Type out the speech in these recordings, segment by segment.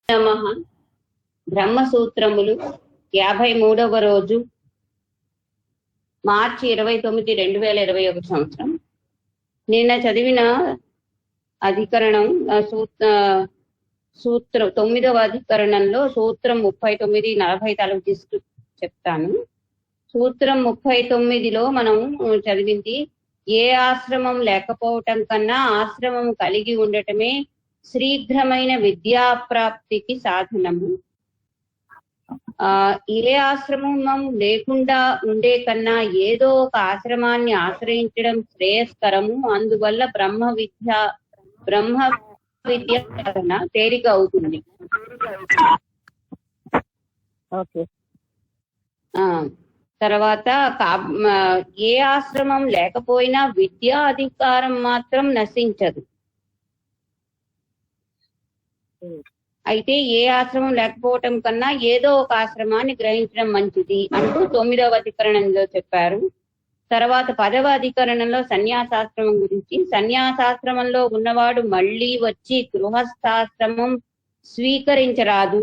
నమః. బ్రహ్మసూత్రములు 53వ రోజు, మార్చి 29, 2021 సంవత్సరం. నిన్న చదివిన అధికరణం సూత్రం 9వ అధికరణంలో సూత్రం 39, 40 తాలూకు తీసుకు చెప్తాను. సూత్రం 39లో మనం చదివింది, ఏ ఆశ్రమం లేకపోవటం కన్నా ఆశ్రమం కలిగి ఉండటమే శీఘ్రమైన విద్యాప్రాప్తికి సాధనము. ఏ ఆశ్రమం లేకుండా ఉండే కన్నా ఏదో ఒక ఆశ్రమాన్ని ఆశ్రయించడం శ్రేయస్కరము. అందువల్ల బ్రహ్మ విద్య తేలిక అవుతుంది. తర్వాత ఏ ఆశ్రమం లేకపోయినా విద్యా అధికారం మాత్రం నశించదు. అయితే ఏ ఆశ్రమం లేకపోవటం కన్నా ఏదో ఒక ఆశ్రమాన్ని గ్రహించడం మంచిది అంటూ 9వ అధికరణంలో చెప్పారు. తర్వాత 10వ అధికరణంలో సన్యాసాశ్రమం గురించి, సన్యాసాశ్రమంలో ఉన్నవాడు మళ్ళీ వచ్చి గృహస్థాశ్రమం స్వీకరించరాదు,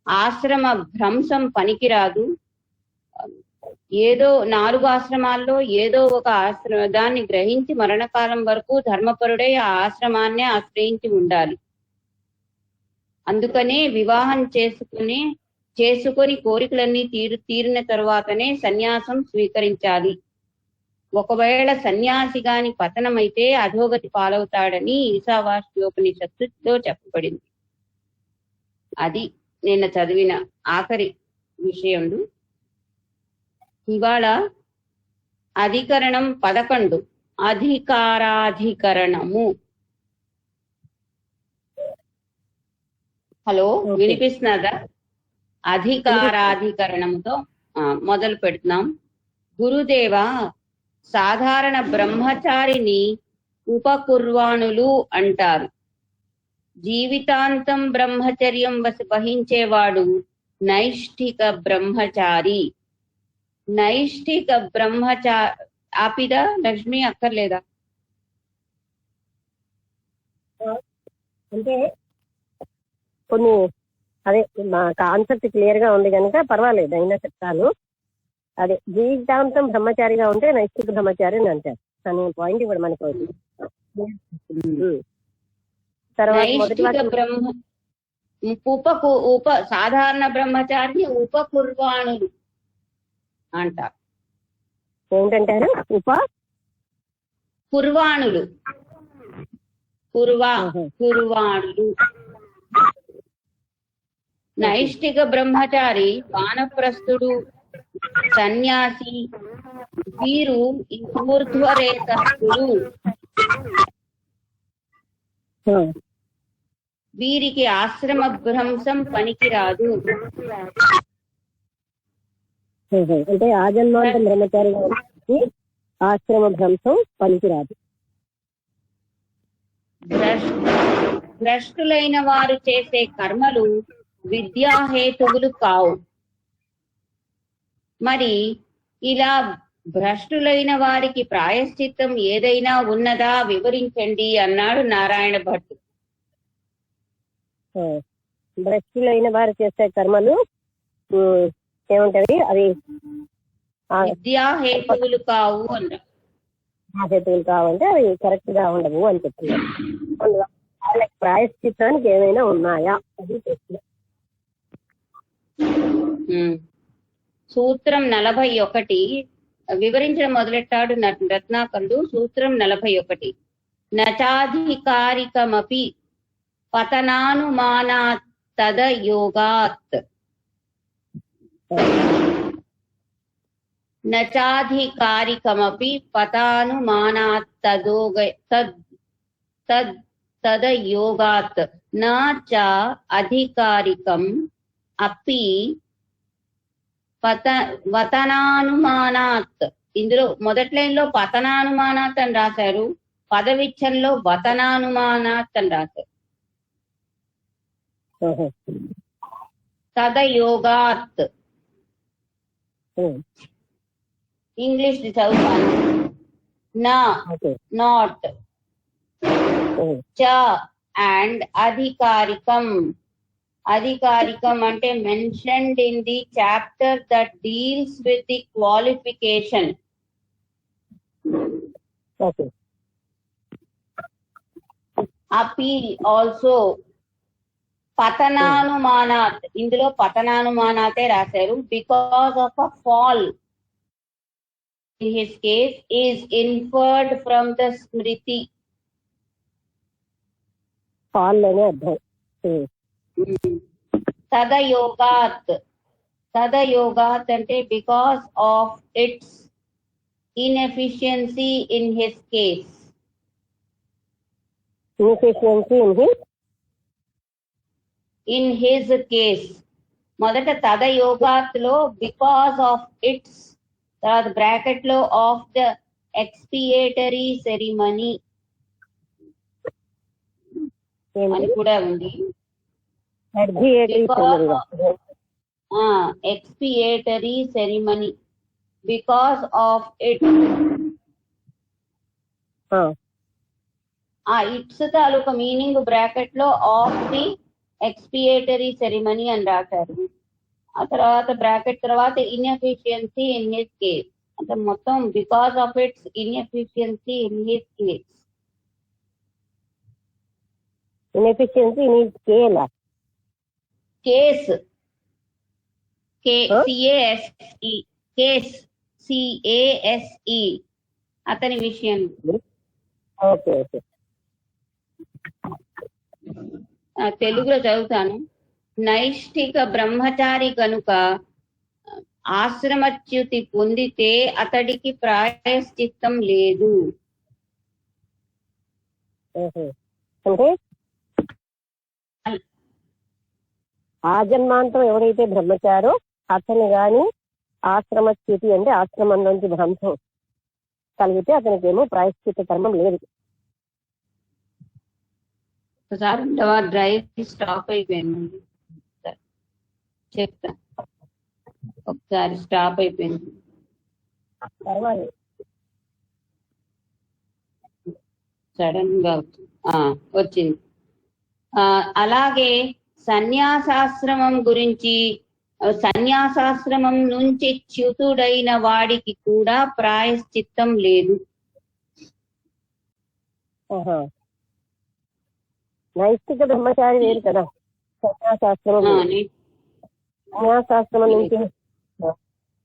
ఆశ్రమ భ్రంశం పనికిరాదు. ఏదో 4 ఆశ్రమాల్లో ఏదో ఒక దాన్ని గ్రహించి మరణకాలం వరకు ధర్మపరుడై ఆ ఆశ్రమాన్నే ఆశ్రయించి ఉండాలి. అందుకనే వివాహం చేసుకొని కోరికలన్నీ తీరిన తరువాతనే సన్యాసం స్వీకరించాలి. ఒకవేళ సన్యాసి గాని పతనమైతే అధోగతి పాలవుతాడని ఈశావాస్యోపనిషత్తులో చెప్పబడింది. అది నిన్న చదివిన ఆఖరి విషయంలో. ఇవాళ అధికరణం 11, అధికారాధికరణము. హలో, వినిపిస్తున్నదా? అధికారాధికరణంతో మొదలు పెడుతున్నాం. గురుదేవ, సాధారణ బ్రహ్మచారిని ఉపకుర్వాణులు అంటారు. జీవితాంతం బ్రహ్మచర్యం వహించేవాడు నైష్ఠిక బ్రహ్మచారి. నైష్ఠిక బ్రహ్మచారి ఆపిదా లక్ష్మి? అక్కర్లేదా? అంటే కొన్ని అదే మా కాన్సెప్ట్ క్లియర్ గా ఉంది కనుక పర్వాలేదు, అయినా చెప్తాను. అదే జీవితాంతం బ్రహ్మచారిగా ఉంటే నైష్ఠిక బ్రహ్మచారి అని అంటారు అనే పాయింట్ ఇప్పుడు మనకు అవుతుంది. తర్వాత సాధారణ బ్రహ్మచారిని ఉపకుర్వాణులు అంటారు. ఏంటంటారు? కుర్వాణులు. కుర్వాణులు. నైష్ఠిక బ్రహ్మచారి, వానప్రస్థుడు, సన్యాసి, వీరు ఊర్ధ్వరేతస్థులు. వీరికి ఆశ్రమ భ్రంశం పనికిరాదు. అంటే ఆజన్మాంతం బ్రహ్మచారి ఆశ్రమ భ్రంశం పనికిరాదు. భ్రష్టులైన వారు చేసే కర్మలు విద్యాహేతువులు కావు. మరి ఇలా భ్రష్టులైన వారికి ప్రాయశ్చిత్తం ఏదైనా ఉన్నదా వివరించండి అన్నాడు నారాయణ భట్టు. భ్రష్టులైన వారు చేసే కర్మలు ఏముంటది? అవి విద్యాహేతువులు కావు అన్నారు. హేతువులు కావంటే అవి కరెక్ట్ గా ఉండవు అని చెప్తున్నారు. వాళ్ళకి ప్రాయశ్చిత్తానికి ఏమైనా ఉన్నాయా అది చెప్తున్నారు. సూత్రం 41 వివరించడం మొదలెట్టాడు రత్నాకరుడు. సూత్రం 41, నచాధికారికమపి పతనానుమానాత్ తదయోగాత్. నచాధికారికమపి పతానుమానాత్ తదయోగాత్. నచ అధికారికం అపి వతనానుమానాత్. ఇందులో మొదటి లైన్ లో పతనానుమానాత్ అని రాశారు, పదవిచ్ఛంలో వతనానుమానాత్ అని రాశారు. తదయోగాత్. ఇంగ్లీష్ చదువుతాను. నాట్, చ అండ్ అధికారికం. అధికారికం అంటే mentioned in the chapter that deals with the qualification. Okay. Appeal also. పతనానుమానాత్, ఇందులో పతనానుమానాతే రాశారు. Because of a fall in his case is inferred from the smriti. Fall అనే అర్థం. తదయోగాత్. తదయోగాత్ అంటే because of its inefficiency in his case. Inefficiency in his case. మొదట తదయోగాత్ లో బికాస్ ఆఫ్ ఇట్స్, తర్వాత బ్రాకెట్ లో ఆఫ్ ద ఎక్స్పియేటరీ సెరిమనీ అని కూడా ఉంది. ఎక్స్పియేటరీ సెరిమనీ బికాస్ ఆఫ్ ఇట్. ఆ ఇట్స్ తాలూకా మీనింగ్ బ్రాకెట్ లో ఆఫ్ ది ఎక్స్పియేటరీ సెరిమనీ అని రాశారు. ఆ తర్వాత బ్రాకెట్ తర్వాత ఇన్ఎఫిషియన్సీ ఇన్ హిస్ కేస్ అంటే మొత్తం because of it's inefficiency in his case. Inefficiency in his case. CASE. Case CASE అతని విషయం. Okay okay. తెలుగులో చదువుతాను. నైష్ఠిక బ్రహ్మచారి కనుక ఆశ్రమచ్యుతి పొందితే అతడికి ప్రాయశ్చిత్తం లేదు. అంటే ఆ జన్మాంతం ఎవరైతే బ్రహ్మచారో అతను గాని ఆశ్రమచ్యుతి అంటే ఆశ్రమం నుంచి భ్రంశం కలిగితే అతనికి ఏమో ప్రాయశ్చిత్త కర్మం లేదు. ఒకసారి డ్రైవ్ స్టాప్ అయిపోయింది, చెప్తా. ఒకసారి స్టాప్ అయిపోయింది. సడన్ గా వచ్చింది. అలాగే సన్యాసాశ్రమం గురించి, సన్యాసాశ్రమం నుంచి చ్యుతుడైన వాడికి కూడా ప్రాయశ్చిత్తం లేదు. నైష్ఠిక బ్రహ్మచారి వేరు కదా, సన్యాసాశ్రమం. సన్యాసాశ్రమం నుంచి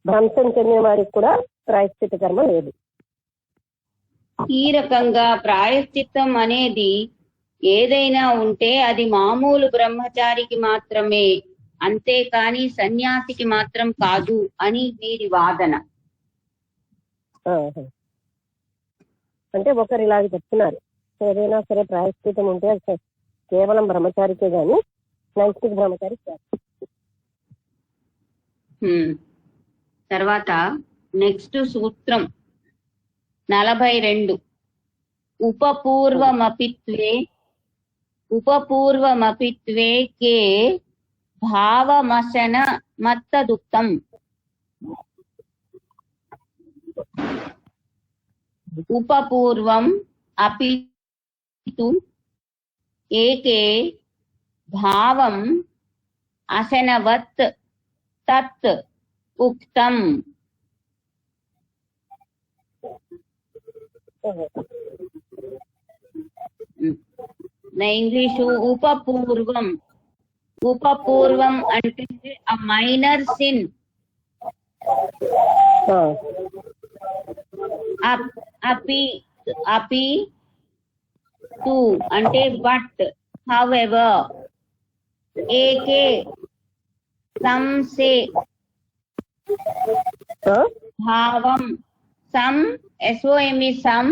భ్రంశం చెందిన వారికి కూడా ప్రాయశ్చిత్త కర్మ లేదు. ఈ రకంగా ప్రాయశ్చిత్తం అనేది ఏదైనా ఉంటే అది మామూలు బ్రహ్మచారికి మాత్రమే, అంతేకాని సన్యాసికి మాత్రం కాదు అని వీరి వాదన. అంటే ఒకరు ఇలాగ చెప్తున్నారు, ఏదైనా సరే ప్రాయశ్చిత్తం ఉంటే అది కేవలం బ్రహ్మచారికే గాని నైష్ఠిక బ్రహ్మచారి కాదు. తర్వాత నెక్స్ట్ సూత్రం 42. ఉపపూర్వమపిత్వే కే భావమశన మత్తదుక్తం. ఉపపూర్వం అపితు ఏకే భావం అశనవత్ తత్ ఉక్తం. ఇంగ్లీషు ఉపపూర్వం అంటే a minor sin. అపి టు అంటే బట్, however, ఏకే సమ్ సే భావం సమ్ SOME సమ్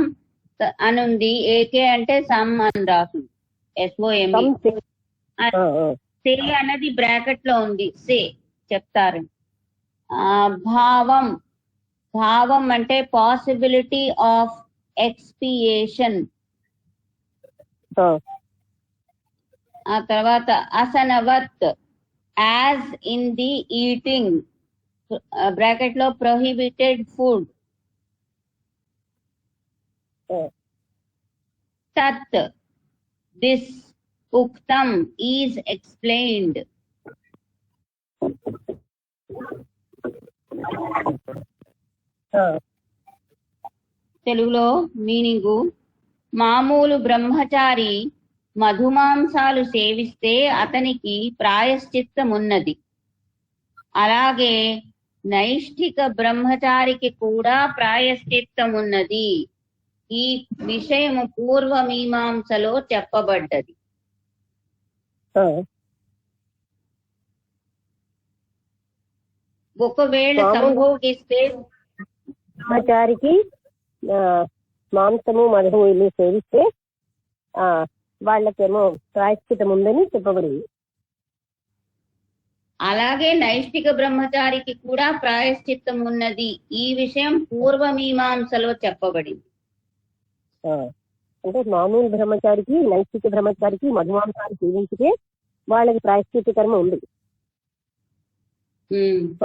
అనుంది, ఏకే అంటే సమ్ అని రాసింది SOME. సే అన్నది బ్రాకెట్ లో ఉంది, సే చెప్తారు. భావం అంటే పాసిబిలిటీ ఆఫ్ ఎక్స్పియేషన్. ఆ తర్వాత అసనవత్ as in the eating, bracket లో ప్రొహిబిటెడ్ ఫుడ్. తత్ దిస్ ఉక్తం ఈజ్ ఎక్స్ప్లెయిన్డ్. తెలుగులో మీనింగు, మామూలు బ్రహ్మచారి మధుమాంసాలు సేవిస్తే అతనికి ప్రాయశ్చిత్తమున్నది, అలాగే నైష్ఠిక బ్రహ్మచారికి కూడా ప్రాయశ్చిత్తమున్నది. ఈ విషయము పూర్వమీమాంసలో చెప్పబడ్డది. ఒకవేళ సంభోగిస్తే బ్రహ్మచారికి మాంసము మధువు ఇల్లు సేవిస్తే వాళ్ళకేమో ప్రాయశ్చితం ఉందని చెప్పబడింది. అలాగే నైష్ఠిక బ్రహ్మచారికి కూడా ప్రాయశ్చిత్తం ఉన్నది. ఈ విషయం పూర్వమీమాంసలో చెప్పబడింది. అంటే మామూలు బ్రహ్మచారికి నైష్ఠిక బ్రహ్మచారికి మధుమాంసాలు సేవించితే వాళ్ళకి ప్రాయశ్చిత్త కర్మ ఉంది.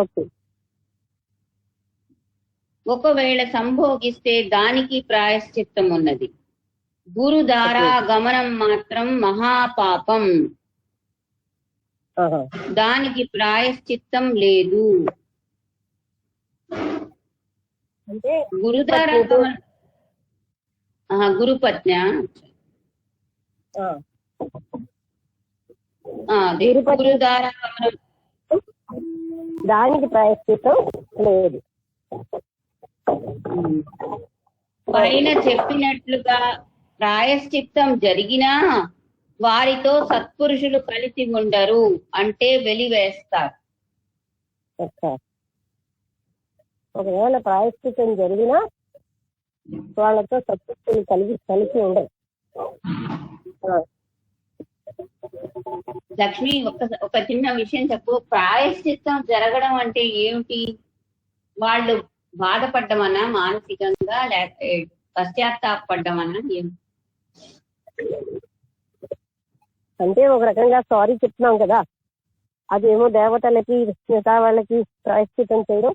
ఓకే. ఒకవేళ సంభోగిస్తే దానికి ప్రాయశ్చిత్తం ఉన్నది. గురుదారా గమనం మాత్రం మహాపాపం, దానికి ప్రాయశ్చిత్తం లేదు. అంటే గురుదారా గురుపత్న గురుదారా గమనం దానికి ప్రాయశ్చిత్తం లేదు. పైన చెప్పినట్లుగా ప్రాయశ్చిత్తం జరిగినా వారితో సత్పురుషులు కలిసి ఉండరు, అంటే వెలివేస్తారు. ఒకవేళ ప్రాయశ్చిత్తం జరిగినా వాళ్ళతో సత్పురుషులు కలిసి ఉండరు. లక్ష్మి, ఒక చిన్న విషయం చెప్పు. ప్రాయశ్చిత్తం జరగడం అంటే ఏమిటి? వాళ్ళు బాధపడ్డమన్నా, మానసికంగా లేక పశ్చాత్తాపడ్డమన్నా ఏమిటి? అంటే ఒక రకంగా సారీ చెప్తున్నాం కదా, అదేమో దేవతలకి మిగతా వాళ్ళకి ప్రాయశ్చిత్తం చేయడం,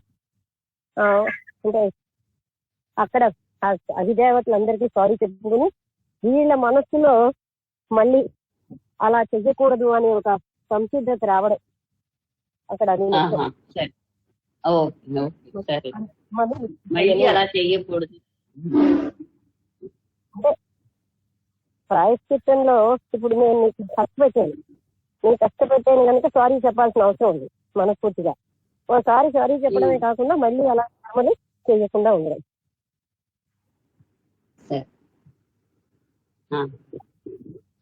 అంటే అక్కడ అధిదేవతలందరికీ సారీ చెప్పుకుని వీళ్ళ మనస్సులో మళ్ళీ అలా చెయ్యకూడదు అనే ఒక సంసిద్ధత రావడం అక్కడ. అలా చెయ్యకూడదు అంటే ప్రాయశ్చిత్తంలో ఇప్పుడు నేను నీకు కష్టపెట్టాను, నేను కష్టపెట్టాను కనుక సారీ చెప్పాల్సిన అవసరం ఉంది మనస్ఫూర్తిగా. ఓసారి సారీ చెప్పడమే కాకుండా మళ్ళీ అలా కర్మలు చేయకుండా ఉండడం.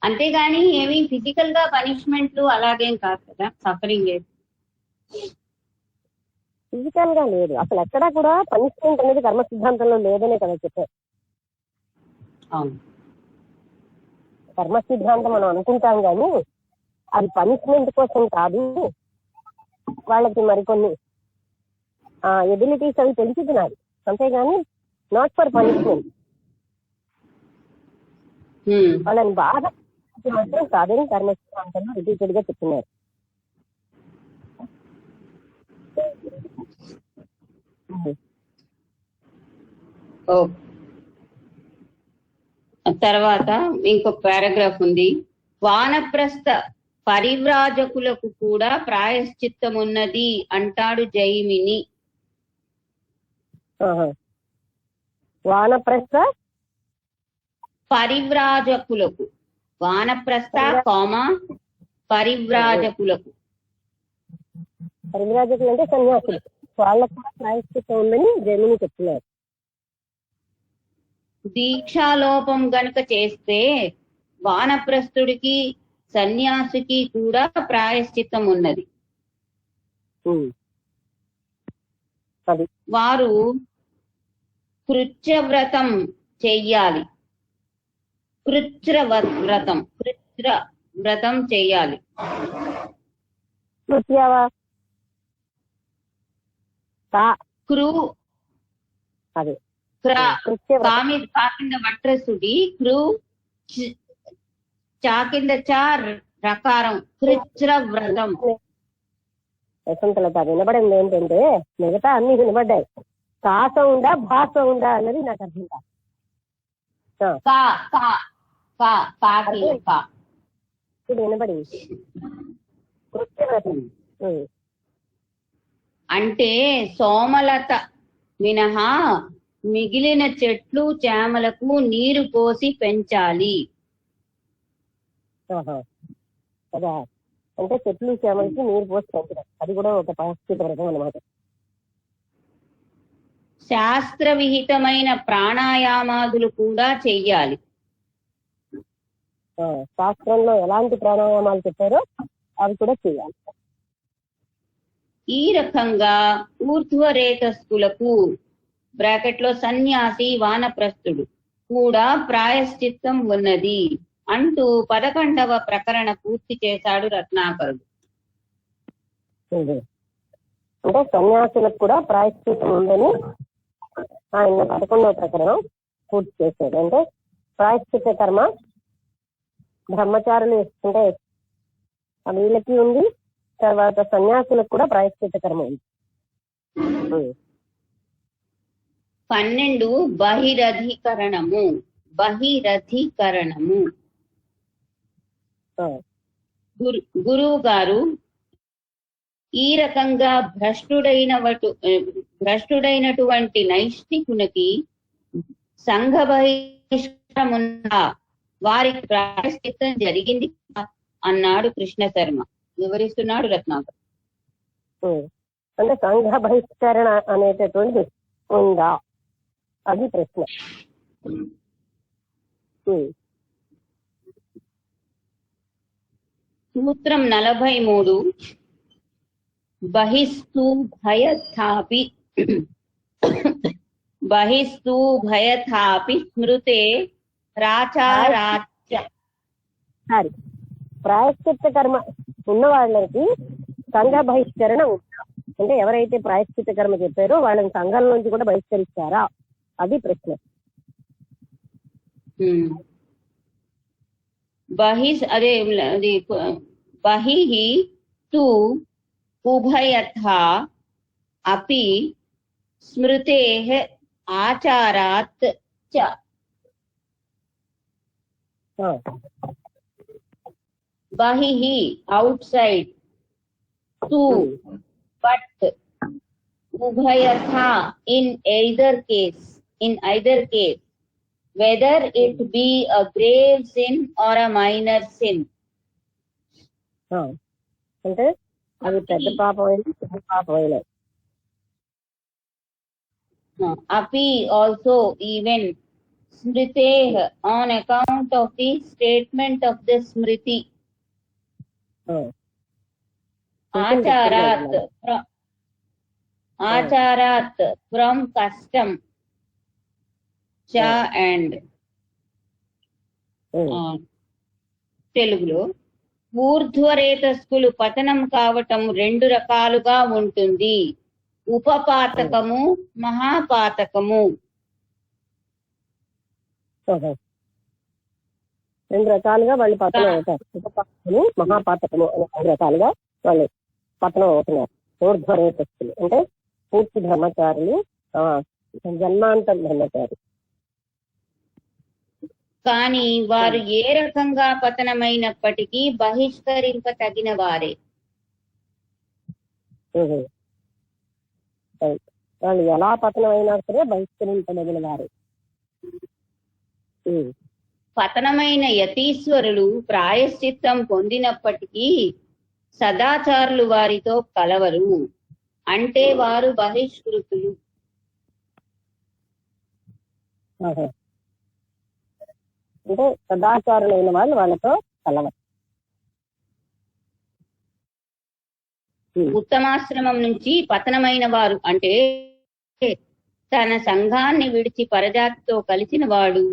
అంతేగాని ఏమి ఫిజికల్ గా పనిష్మెంట్లు అలాగేం కాదు కదా, సఫరింగ్ ఫిజికల్ గా లేదు అసలు. ఎక్కడా కూడా పనిష్మెంట్ అనేది కర్మ సిద్ధాంతంలో లేదనే కదా చెప్పారు. కర్మ సిద్ధాంతం మనం అనుకుంటాం కానీ అది పనిష్మెంట్ కోసం కాదు. వాళ్ళకి మరికొన్ని ఎబిలిటీస్ అవి పెంచుతున్నారు, అంతేగాని నాట్ ఫర్ పనిష్మెంట్. వాళ్ళని బాగా మాత్రం కాదని కర్మ సిద్ధాంతంలో రిపీటెడ్ గా చెప్తున్నారు. తర్వాత ఇంకొక పారాగ్రాఫ్ ఉంది. వానప్రస్థ పరివ్రాజకులకు కూడా ప్రాయశ్చిత్తం ఉన్నది అంటాడు జైమిని. వానప్రస్థ పరివ్రాజకులకు, వానప్రస్థ పరివ్రాజకులకు, పరివ్రాజకులు అంటే సన్యాసులు, వాళ్ళకు కూడా ప్రాయశ్చిత్తం ఉందని జైమిని చెప్తున్నారు. దీక్షాలోపం గనుక చేస్తే వానప్రస్థుడికి సన్యాసికి కూడా ప్రాయశ్చిత్తం ఉన్నది. వారు కృత్యవ్రతం చెయ్యాలి. కృత్రవ్రతం చెయ్యాలి. కాకింద వట్రసుడి క్రూ చాకింద చార్ రకారం కృత్రవ్రతం. వసంతలత వినబడింది ఏంటంటే మిగతా అన్ని వినబడ్డాయి, కాస ఉందా భాష ఉందా అన్నది నాకు అర్థం కాదు. ఇప్పుడు వినబడి కృత్యవ్రతం. అంటే సోమలత మినహా మిగిలిన చెట్లు చేమలకు నీరు పోసి పెంచాలి. కదా, అంటే చెట్లు చేమలకి నీరు పోసి పెంచడం అది కూడా ఒక ప్రాయశ్చిత్త వ్రతం అన్నమాట. శాస్త్ర విహితమైన ప్రాణాయామాదులు కూడా చెయ్యాలి. శాస్త్రంలో ఎలాంటి ప్రాణాయామాలు చెప్పారో అవి కూడా చేయాలి. ఈ రకంగా ఊర్ధ్వరేతస్థులకు బ్రాకెట్ లో సన్యాసి వానప్రస్థుడు కూడా ప్రాయశ్చిత్తం ఉన్నది అంటూ 11వ ప్రకరణ పూర్తి చేశాడు రత్నాకరుడు. అంటే సన్యాసులకు కూడా ప్రాయశ్చిత్తం ఉందని ఆయన 11వ ప్రకరణం పూర్తి చేశాడు. అంటే ప్రాయశ్చిత్త కర్మ బ్రహ్మచారులు అంటే వీళ్ళకి ఉంది, తర్వాత సన్యాసులకు కూడా ప్రాయశ్చిత్త కర్మ ఉంది. 12 బహిరధికరణము. గురువు గారు ఈ రకంగా భ్రష్టుడైనటువంటి నైష్ఠికునికి సంఘ బహిష్కరమున్నా వారికి ప్రాయశ్చిత్తం జరిగింది అన్నాడు కృష్ణ శర్మ. వివరిస్తున్నాడు రత్నాకర్. అంటే సంఘ బహిష్కరణ అనేటటువంటి ఉందా అది ప్రశ్న. సూత్రం 43 బహిస్తు భయథాపి స్మృతే రాచారాచ్య. సరే, ప్రాయశ్చిత్త కర్మ ఉన్న వాళ్ళకి సంఘ బహిష్కరణ ఉందా అంటే ఎవరైతే ప్రాయశ్చిత్త కర్మ చెప్పారో వాళ్ళని సంఘం నుంచి కూడా బహిష్కరిస్తారా అది ప్రశ్న. బహిః తు ఉభయథా అపి స్మృతేః ఆచారాత్ చ. బహిః outside, tu but, ubhayatha in either case, whether it be a grave sin or a minor sin. అంటే అది పెద్ద పాపమైనా చిన్న పాపమైనా. Api also even smriteh on account of the statement of the smriti. Acharat from custom. Cha and తెలుగులో ఊర్ధ్వరేతస్కులు పతనం కావటం 2 రకాలుగా ఉంటుంది. ఉపపాతకము, మహాపాతకము. 2 రకాలుగా వాళ్ళు పతనం అవుతారు. ఉపపాతకము, మహాపాతకము అనే 2 రకాలుగా వాళ్ళు పతనం అవుతున్నారు. ఊర్ధ్వరేతస్కులు అంటే పూర్తి బ్రహ్మచారులు, జన్మాంతం బ్రహ్మచారి. కానీ వారు ఏ రకంగా పతనమైనప్పటికీ బహిష్కరింపతగిన వారే. వాళ్ళు ఎలా పతనం అయినా సరే బహిష్కరింపదగిన వారే. పతనమైన యతీశ్వరులు ప్రాయశ్చిత్తం పొందినప్పటికీ సదాచారులు వారితో కలవరు, అంటే వారు బహిష్కృతులు. అంటే సదాచారులైన వాళ్ళు వాళ్ళతో కలవరు. ఉత్తమాశ్రమం నుంచి పతనమైన వారు అంటే తన సంఘాన్ని విడిచి పరజాతితో కలిసిన వాడు,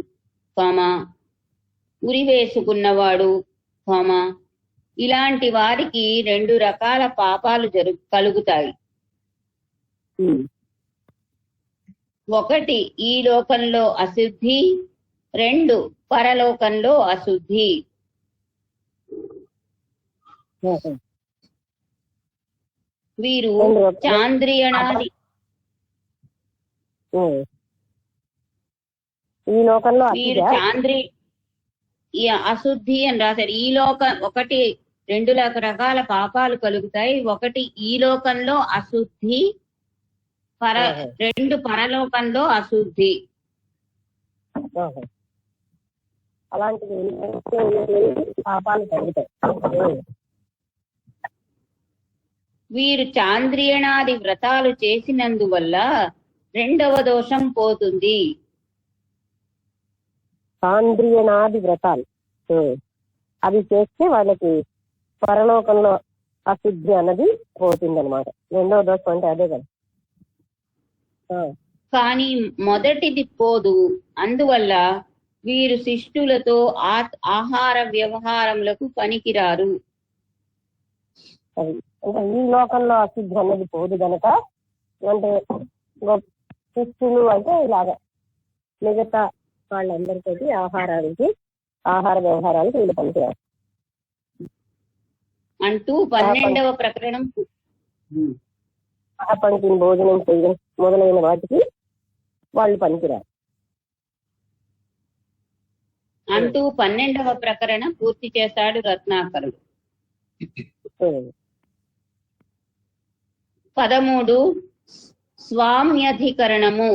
ఉరి వేసుకున్నవాడు, ఇలాంటి వారికి 2 రకాల పాపాలు కలుగుతాయి. 1 ఈ లోకంలో అశుద్ధి, 2 పరలోకంలో అశుద్ధి. వీరు చాంద్రియనాది ఈ లోకంలో ఈ అశుద్ధి అని రాశారు. ఈ ఒకటి 2 రకాల పాపాలు కలుగుతాయి. ఒకటి ఈ లోకంలో అశుద్ధి, 2 పరలోకంలో అశుద్ధి. అలాంటివి పాపాలు కలుగుతాయి. వీరు చాంద్రియణాది వ్రతాలు చేసినందువల్ల 2వ దోషం పోతుంది. చాంద్రియనాది వ్రతాలు అవి చేస్తే వాళ్ళకి పరలోకంలో అశుద్ధి అన్నది పోతుందన్నమాట. 2వ దోషం అంటే అదే కదా. కానీ మొదటిది పోదు. అందువల్ల వీరు శిష్టులతో ఆహార వ్యవహారములకు పనికిరారు. అంటే ఈ లోకంలో అశుద్ధి అన్నది పోదు గనక, అంటే శిష్యులు అంటే ఇలాగా మిగతా వాళ్ళందరితో ఆహార వ్యవహారానికి వీళ్ళు పనికిరారు అంటూ 12వ ప్రకరణం పంచిన భోజనం చేయడం మొదలైన వాటికి వాళ్ళు పనికిరారు అంటూ 12వ ప్రకరణ పూర్తి చేశాడు రత్నాకరుడు. 13 స్వామ్యధికరణము.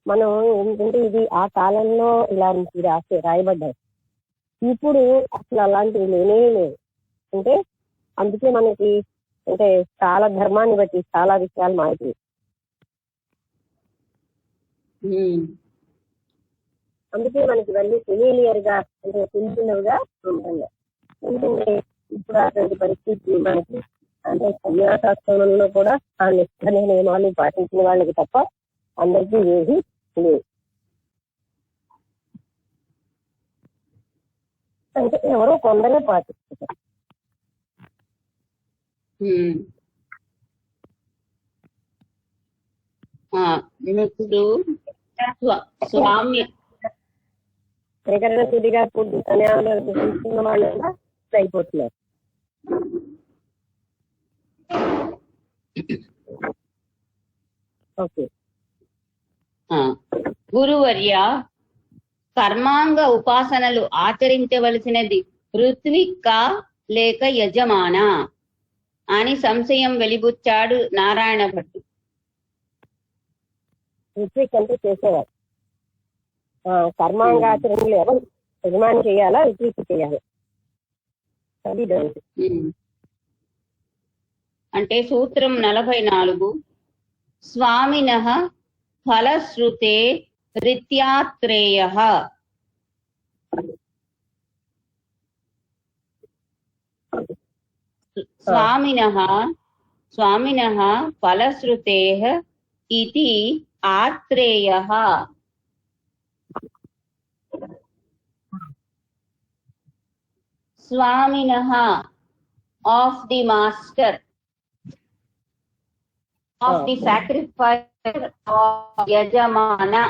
మనం ఏంటంటే ఇది ఆ కాలంలో ఇలాంటి రాయబడ్డాయి. ఇప్పుడు అసలు అలాంటివి లేనే లేవు. అంటే అందుకే మనకి అంటే చాలా ధర్మాన్ని బట్టి చాలా విషయాలు మారుతాయి. అందుకే మనకి ఇవన్నీ ఫెమిలియర్ గా అంటే తెలిసినవిగా ఉంటుంది. ఎందుకంటే ఇప్పుడు అటువంటి పరిస్థితి మనకి అంటే సన్యాసాశ్రమంలో కూడా ఆ నిష్ఠ నియమాలు పాటించిన వాళ్ళకి తప్ప అందరికీ ఏది లేదు. అంటే ఎవరో కొందరే పాటిస్తారు. స్వామ్య ప్రకరణ శుద్ధిగా పూర్తి సన్యాసాలు తీసుకున్న వాళ్ళు అయిపోతున్నారు. ఓకే. గురువర్య, కర్మాంగ ఉపాసనలు ఆచరించవలసినది ఋత్విక్క లేక యజమాన అని సంశయం వెలిబుచ్చాడు నారాయణ భట్టు. ఋత్విక్ అంటే చేసేవారు. కర్మాంగాచరణలు ఎవరు యజమాని చేయాలా ఋత్విక్ చేయాలి అది అంటే సూత్రం 44 స్వామినః ఫలశ్రుతే రీత్యాత్రేయః. స్వామినః ఫలశ్రుతేః ఇతి ఆత్రేయః. స్వామినః of the master, of the sacrificer of yajamana.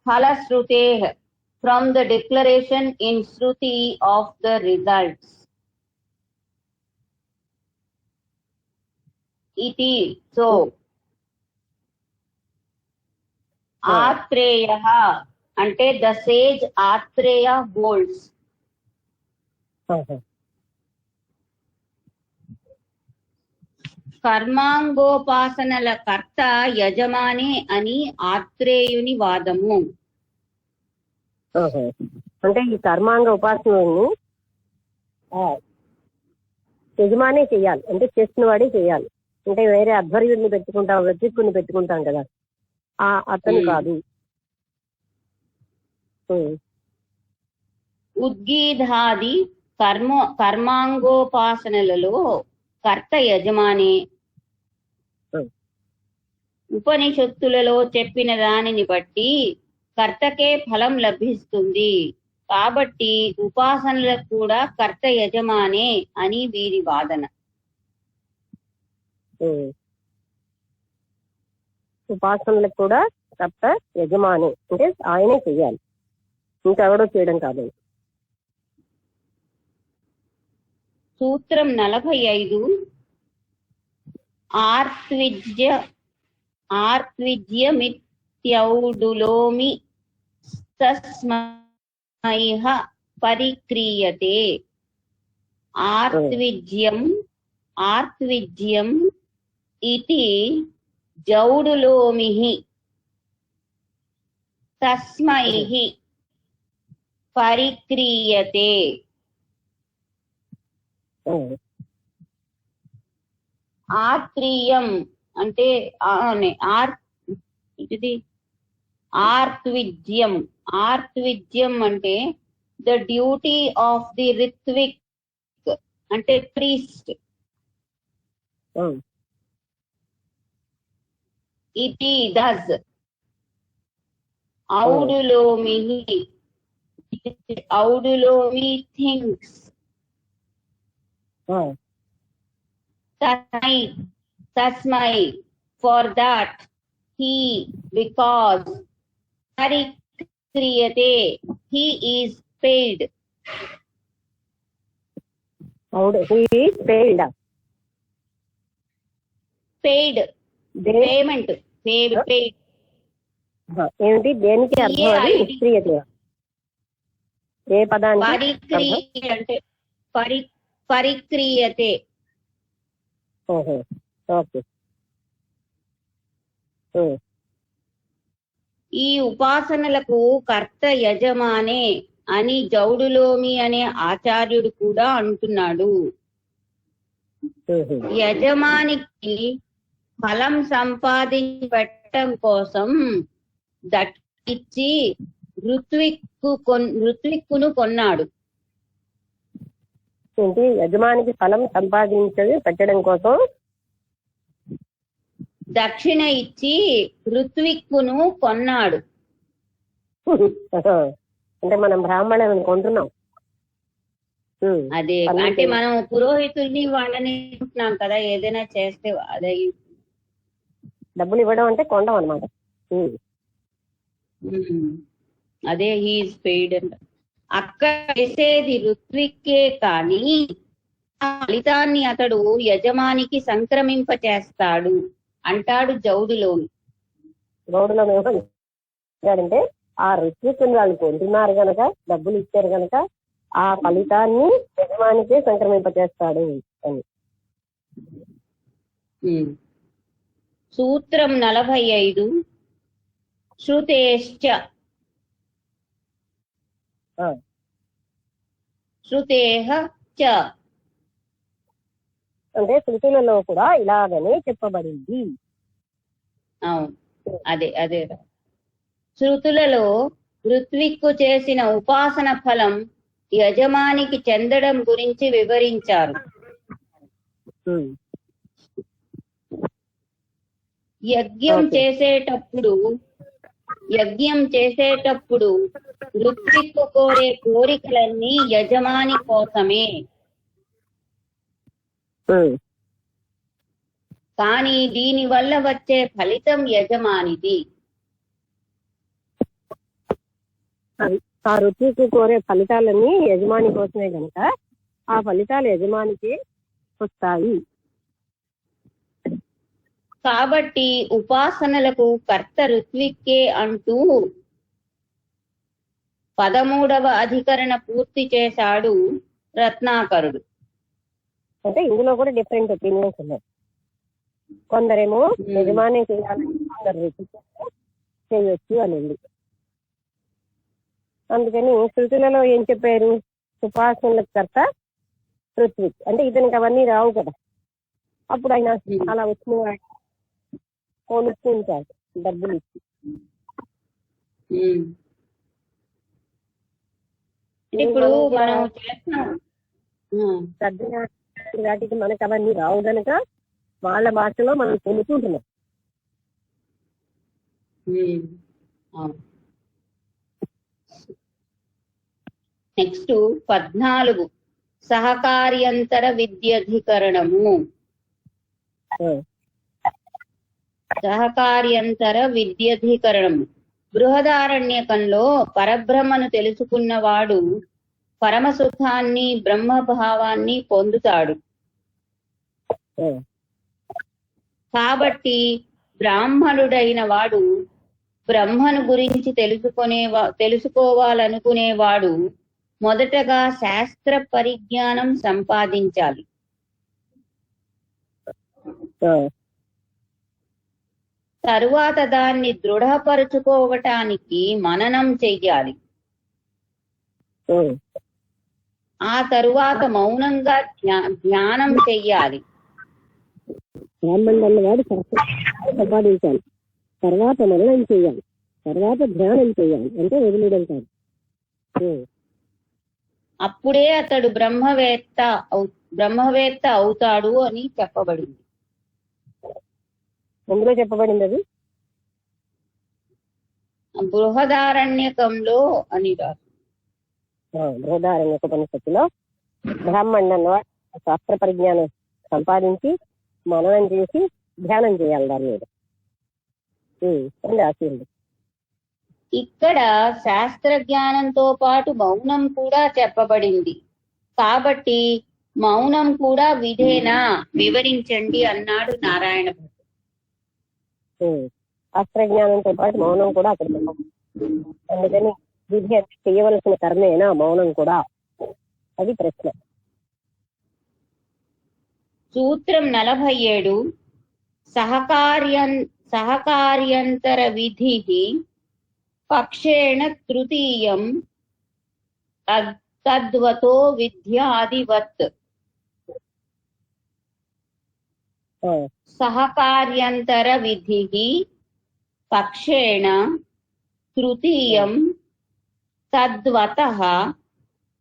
Phalasruteh, from the declaration in Shruti of the results. Iti, so. Atreyah, అంటే ద సేజ్ ఆత్రేయ హోల్డ్స్. కర్మాంగోపాసనల కర్త యజమానే అని ఆత్రేయుని వాదము. అంటే ఈ కర్మాంగ ఉపాసనని యజమానే చెయ్యాలి, అంటే చేసిన వాడే చెయ్యాలి. అంటే వేరే అధ్వర్యుడిని పెట్టుకుంటాం, వ్యక్తిని పెట్టుకుంటాం కదా, అతను కాదు. ఉద్గీతాది కర్మాంగోపాసనలలో కర్త యజమానే. ఉపనిషత్తులలో చెప్పిన దానిని బట్టి కర్తకే ఫలం లభిస్తుంది. కాబట్టి ఉపాసనలకు కూడా కర్త యజమానే అని వీరి వాదన. ఉపాసనలకు కూడా కర్త యజమాని అంటే ఆయనే చెయ్యాలి, ఇంకెవడో చేయడం కాదు. సూత్రం 45 ఆర్త్విజ్యమిత్యౌడులోమి తస్మైః పరిక్రియతే. ఆర్త్విజ్యం ఇతి జౌడులోమిః తస్మైః పరిక్రియతే. ఆర్త్రీయం అంటే ఆర్త్విజ్యం అంటే ద డ్యూటీ ఆఫ్ ది రిత్విక్ అంటే ప్రీస్ట్. ఇది డస్ ఔడులోమి థింగ్స్. తస్మై ఫర్ దట్, he because, పరిక్రియతే he is paid. paid payment paid. ఏమిటి, దేనికి అర్థం అది? క్రియతే ఏ పదానికి? పరిక్రియ అంటే పరిక్రియతే. ఓకే. ఈ ఉపాసనలకు కర్త యజమానే అని జౌడులోమి అనే ఆచార్యుడు కూడా అంటున్నాడు. యజమానికి ఫలం సంపాదించి పెట్టడం కోసం దక్కిచ్చి ఋత్విక్కును కొన్నాడు. ఏంటి, యజమానికి ఫలం సంపాదించి పెట్టడం కోసం దక్షిణ ఇచ్చి ఋత్విక్కును కొన్నాడు. అంటే మనం బ్రాహ్మణులను కొంటున్నాం. అదే అంటే మనం పురోహితుల్ని వాళ్ళని ఉంటున్నాం కదా, ఏదైనా చేస్తే అదే డబ్బులు ఇవ్వడం అంటే కొండం అనమాట. అదే హీఈస్ పెయిడ్ అంట. అక్కడ చేసేది ఋత్విక్కే కానీ ఫలితాన్ని అతడు యజమానికి సంక్రమింప చేస్తాడు అంటాడు జౌడులోమి. అంటే ఆ ఋత్విక్కుని వాళ్ళు కొంటున్నారు గనక, డబ్బులు ఇచ్చారు గనక ఆ ఫలితాన్ని యజమానికే సంక్రమింప చేస్తాడు అని. సూత్రం 45 శ్రుతేశ్చ శ్రుతేః చ అంటే శృతులలో కూడా ఇలాగనే చెప్పబడింది. అవును, అదే శృతులలో ఋత్విక్కు చేసిన ఉపాసన ఫలం యజమానికి చెందడం గురించి వివరించారు. యజ్ఞం చేసేటప్పుడు ఋత్విక్కు కోరే కోరికలన్నీ యజమాని కోసమే. కానీ దీని వల్ల వచ్చే ఫలితం యజమానిది. ఆ ఋత్విక్కు కోరే ఫలితాలన్నీ యజమాని కోసమే కనుక ఆ ఫలితాలు యజమానికి వస్తాయి. కాబట్టి ఉపాసనలకు కర్త ఋత్విక్కే అంటూ 13వ అధికరణ పూర్తి చేశాడు రత్నాకరుడు. అంటే ఇందులో కూడా డిఫరెంట్ ఒపీనియన్స్ ఉన్నాయి. కొందరేమో యజమాని చేయాలని, కొందరు ఋత్విక్ చేయొచ్చు అని ఉంది. అందుకని శృతులలో ఏం చెప్పారు, ఉపాసనలకు కర్త ఋత్విక్. అంటే ఇతనికి అవన్నీ రావు కదా, అప్పుడు ఆయన అలా వచ్చిన కొనుక్కుంటాడు డబ్బులు ఇచ్చి. ఇప్పుడు మనం చేస్తున్నాం వాటికి మనకు అవన్నీ రావు గనక వాళ్ళ భాషలో మనం కొనుక్కుంటున్నాం. నెక్స్ట్ 14 సహకార్యంతర విద్యధికరణము. సహకార్యంతర విద్యధికరణము. బృహదారణ్యకంలో పరబ్రహ్మను తెలుసుకున్నవాడు పరమసుఖాన్ని, బ్రహ్మభావాన్ని పొందుతాడు. కాబట్టి బ్రాహ్మణుడైన వాడు బ్రహ్మను గురించి తెలుసుకోవాలనుకునేవాడు మొదటగా శాస్త్ర పరిజ్ఞానం సంపాదించాలి. తరువాత దాన్ని దృఢపరుచుకోవటానికి మననం చెయ్యాలి. ఆ తరువాత మౌనంగా ధ్యానం చెయ్యాలి. బ్రాహ్మణుడు వాడు శాస్త్రం సంపాదించాలి, తర్వాత మననం చేయాలి, తర్వాత ధ్యానం చేయాలి, అంటే వదిలేయడం కాదు. అప్పుడే అతడు బ్రహ్మవేత్త అవుతాడు అని చెప్పబడింది. ఎందులో చెప్పబడింది అది? బృహదారణ్యకంలో అని రాదు. బృహదారణ్యకోపనిషత్తులో బ్రాహ్మణుడు శాస్త్ర పరిజ్ఞానం సంపాదించి మననం చేసి ధ్యానం చేయాలి దాని మీద రాసింది. ఇక్కడ శాస్త్ర జ్ఞానంతో పాటు మౌనం కూడా చెప్పబడింది. కాబట్టి మౌనం కూడా విధేనా వివరించండి అన్నాడు నారాయణ భట్టు. శాస్త్ర జ్ఞానంతో పాటు మౌనం కూడా అక్కడ, అందుకని విధి చేయవలసిన కర్మేనా మౌనం కూడా, అది ప్రశ్న. సూత్రం 47 సహకార్యంతర విధి పక్షేణ తృతీయం తద్వతో విద్యాదివత్. సహకార్యంతర విధి పక్షేణ తృతీయం తద్వతః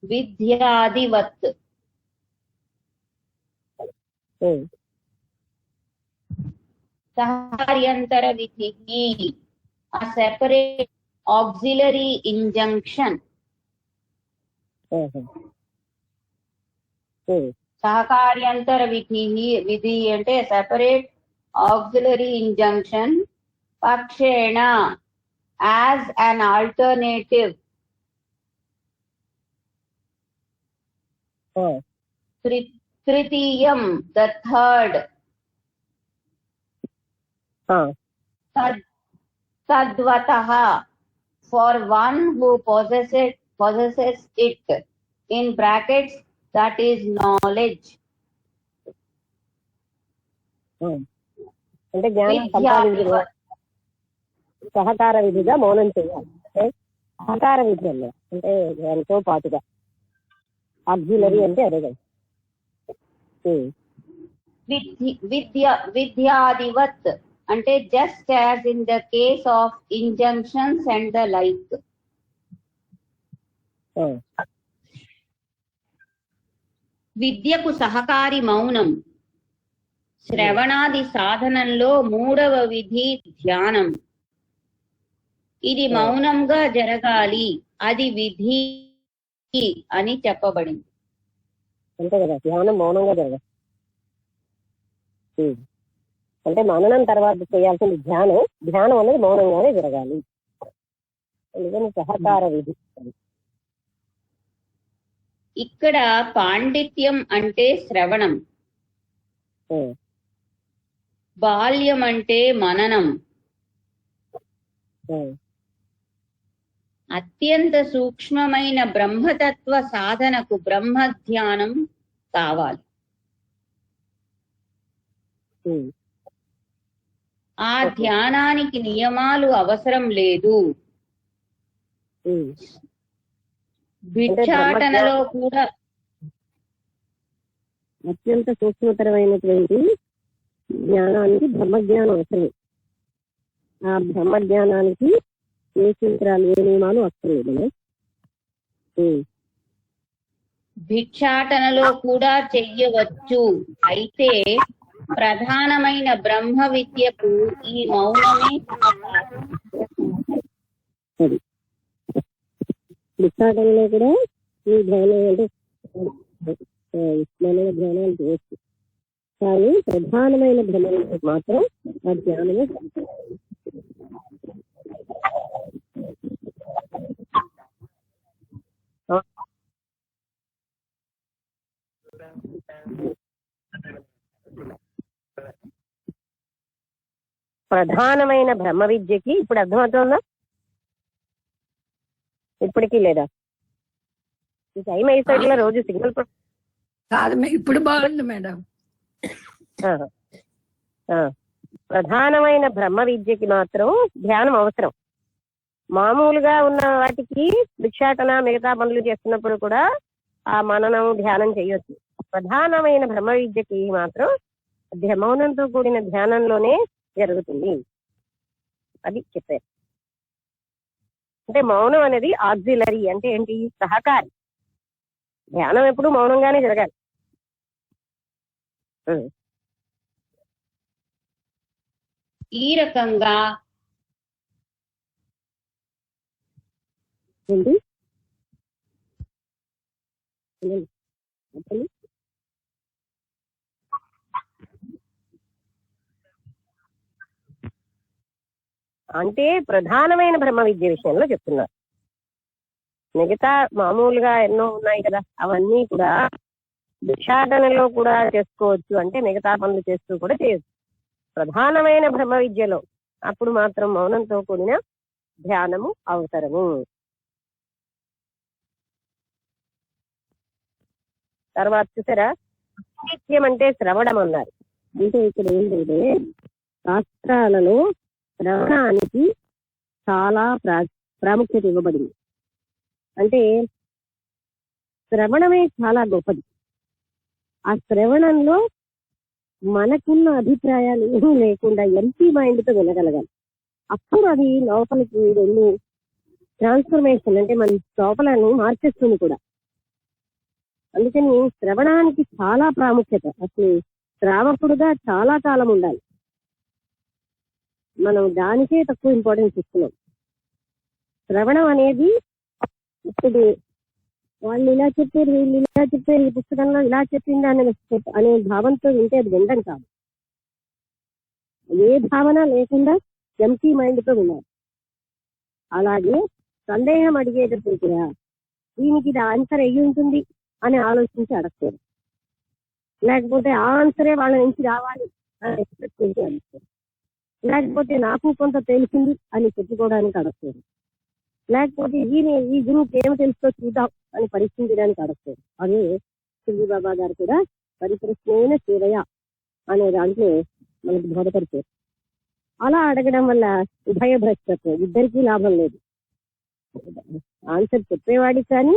విద్యాదివత్. సహకార్యంతర విధి a separate auxiliary injunction. సహకార్యంతర విధి అంటే సెపరేట్ ఆక్సిలరీ ఇంజంక్షన్. పక్షేణ యాజ్ అన్ ఆల్టర్నేటివ్. తృతీయం ద థర్డ్. తద్వతః for one who possesses it, in brackets that is knowledge. అంటే జ్ఞానం సంపాదించిన సహకార విధిగా మౌనం చేయాలి. అంటే సహకార విధి అన్న అంటే దానితో పాటుగా ఆక్సిలరీ అంటే అదే కదా. విద్యాదివత్ అంటే just as in the case of injunctions and the like. విద్యకు సహకారి మౌనం. శ్రవణాది సాధనంలో 3వ విధి ధ్యానం. ఇది మౌనంగా జరగాలి, అది విధి అని చెప్పబడింది. అంతే కదా, ధ్యానం మౌనంగా జరగాలి. అంటే మననం తర్వాత చేయాల్సిన ధ్యానం అనేది మౌనంగానే జరగాలి. అందుకని సహకార విధి. ఇక్కడ పాండిత్యం అంటే శ్రవణం, బాల్యం అంటే మననం, అత్యంత సూక్ష్మమైన బ్రహ్మతత్వ సాధనకు బ్రహ్మ ధ్యానం కావాలి. ఆ ధ్యానానికి నియమాలు అవసరం లేదు. భిక్షాటనలో కూడా అత్యంత సూక్ష్మతరమైనటువంటి జ్ఞానానికి బ్రహ్మజ్ఞానం అవసరం. ఆ బ్రహ్మజ్ఞానానికి ఏ సూత్రాలు ఏ నియమాలు అవసరం లేదు. భిక్షాటనలో కూడా చెయ్యవచ్చు. అయితే ప్రధానమైన బ్రహ్మ విద్యకు ఈ మౌనమే భిక్షాటనలో కూడా ఈ ధ్యానం అంటే స్మరణ ధ్యానాలు చేయొచ్చు, కానీ ప్రధానమైన భ్రమణకు మాత్రం ఆ ధ్యానమే ప్రధానమైన బ్రహ్మ విద్యకి ఇప్పుడు అర్థమవుతుందా? ఇప్పటికీ లేదా? ఈ టైం అయిపోయిన రోజు సిగ్నల్ కాదు, ఇప్పుడు బాగుంది మేడం. ప్రధానమైన బ్రహ్మ విద్యకి మాత్రం ధ్యానం అవసరం. మామూలుగా ఉన్న వాటికి భిక్షాటన మిగతా పనులు చేస్తున్నప్పుడు కూడా ఆ మననం ధ్యానం చేయొచ్చు. ప్రధానమైన బ్రహ్మ విద్యకి మాత్రం మౌనంతో కూడిన ధ్యానంలోనే జరుగుతుంది. అది చెప్పారు. అంటే మౌనం అనేది ఆక్సిలరీ, అంటే ఏంటి? సహకారి. ధ్యానం ఎప్పుడు మౌనంగానే జరగాలి. ఈ రకంగా ఏంటి అంటే ప్రధానమైన బ్రహ్మ విద్య విషయంలో చెప్తున్నారు. మిగతా మామూలుగా ఎన్నో ఉన్నాయి కదా, అవన్నీ కూడా భిక్షాటనలో కూడా చేసుకోవచ్చు. అంటే మిగతా పనులు చేస్తూ కూడా చేయొచ్చు. ప్రధానమైన బ్రహ్మ విద్యలో అప్పుడు మాత్రం మౌనంతో కూడిన ధ్యానము అవసరము. తర్వాత చూసారా, నిత్యం అంటే శ్రవణం అన్నారు. అంటే ఇక్కడ ఏంటంటే శాస్త్రాలలో శ్రవణానికి చాలా ప్రాముఖ్యత ఇవ్వబడింది. అంటే శ్రవణమే చాలా గొప్పది. ఆ శ్రవణంలో మనకున్న అభిప్రాయాలు ఏమీ లేకుండా ఎంటీ మైండ్ తో వినగలగాలి. అప్పుడు అది లోపలికి వెళ్ళి ట్రాన్స్ఫర్మేషన్, అంటే మన లోపలను మార్చేస్తుంది కూడా. అందుకని శ్రవణానికి చాలా ప్రాముఖ్యత. అసలు శ్రావకుడుగా చాలా కాలం ఉండాలి. మనం దానికే తక్కువ ఇంపార్టెన్స్ ఇస్తున్నాం. శ్రవణం అనేది ఇప్పుడు వాళ్ళు ఇలా చెప్పారు, వీళ్ళు ఇలా చెప్పారు, ఈ పుస్తకంలో ఇలా చెప్పింది అనే భావంతో వింటే అది వినడం కాదు. ఏ భావన లేకుండా ఎంటీ మైండ్ తో వినాలి. అలాగే సందేహం అడిగేటప్పుడు కూడా దీనికి ఇది ఆన్సర్ అయ్యి ఉంటుంది అని ఆలోచించి అడగకూడదు. లేకపోతే ఆ ఆన్సరే వాళ్ళ నుంచి రావాలి అని ఎక్స్పెక్ట్ చేసి అడగకూడదు. లేకపోతే నాకు కొంత తెలిసింది అని చెప్పుకోవడానికి అడగకూడదు. లేకపోతే ఈ గురువుకి ఏమి తెలుసో చూద్దాం అని పరీక్షించడానికి అడగకూడదు. అదే శివుడి బాబా గారు కూడా పరిప్రశ్నైన సేవయ అనే దాంట్లో మనకు బోధపరిచారు. అలా అడగడం వల్ల ఉభయభ్రష్టత్వం, ఇద్దరికీ లాభం లేదు. ఆన్సర్ చెప్పేవాడికి కానీ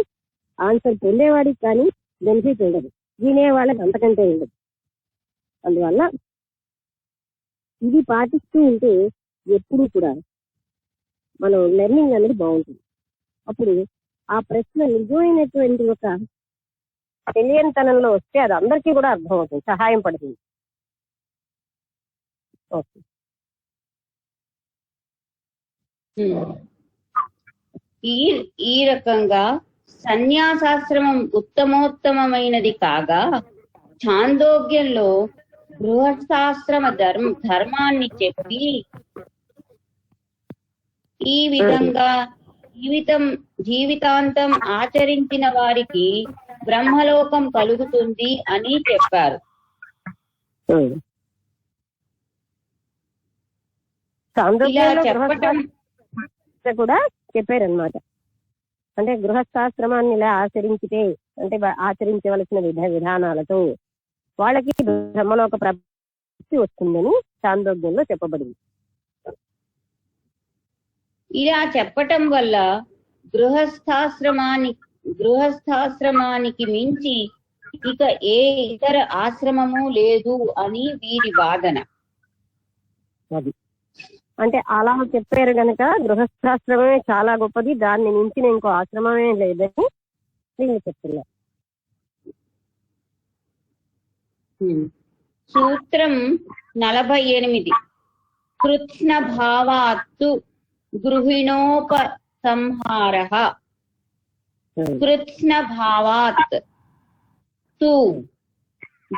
ఆన్సర్ పొందేవాడికి కానీ బెనిఫిట్ ఉండదు, వినేవాళ్ళకి అంతకంటే ఉండదు. అందువల్ల ఇది పాటిస్తూ ఉంటే ఎప్పుడు కూడా మనం లెర్నింగ్ అనేది బాగుంటుంది. అప్పుడు ఆ ప్రశ్న నిజమైనటువంటి ఒక తెలియనితనంలో వస్తే అది అందరికీ కూడా అర్థమవుతుంది, సహాయం పడుతుంది. ఓకే. ఈ రకంగా సన్యాసాశ్రమం ఉత్తమోత్తమైనది కాగా ఛాందోగ్యంలో గృహస్థాశ్రమ ధర్మాన్ని చెప్పి ఈ విధంగా జీవితాంతం ఆచరించిన వారికి బ్రహ్మలోకం కలుగుతుంది అని చెప్పారు. ఇలా చెప్పటం కూడా చెప్పారనమాట. అంటే గృహస్థాశ్రమాన్ని ఇలా ఆచరించితే, అంటే ఆచరించవలసిన విధానాలతో వాళ్ళకి బ్రహ్మలోక ప్రాప్తి వస్తుందని చాందోగ్యంలో చెప్పబడింది. ఇలా చెప్పటం వల్ల గృహస్థాశ్రమానికి మించి ఇక ఏ ఇతర ఆశ్రమము లేదు అని వీరి వాదన. అది అంటే అలా చెప్పారు గనక గృహస్థాశ్రమమే చాలా గొప్పది, దాన్ని మించిన ఇంకో ఆశ్రమమే లేదని వీళ్ళు చెప్తున్నారు. సూత్రం 48 కృత్స్న భావాత్తు గృహిణోపసంహారః. కృత్స్న భావాత్ తు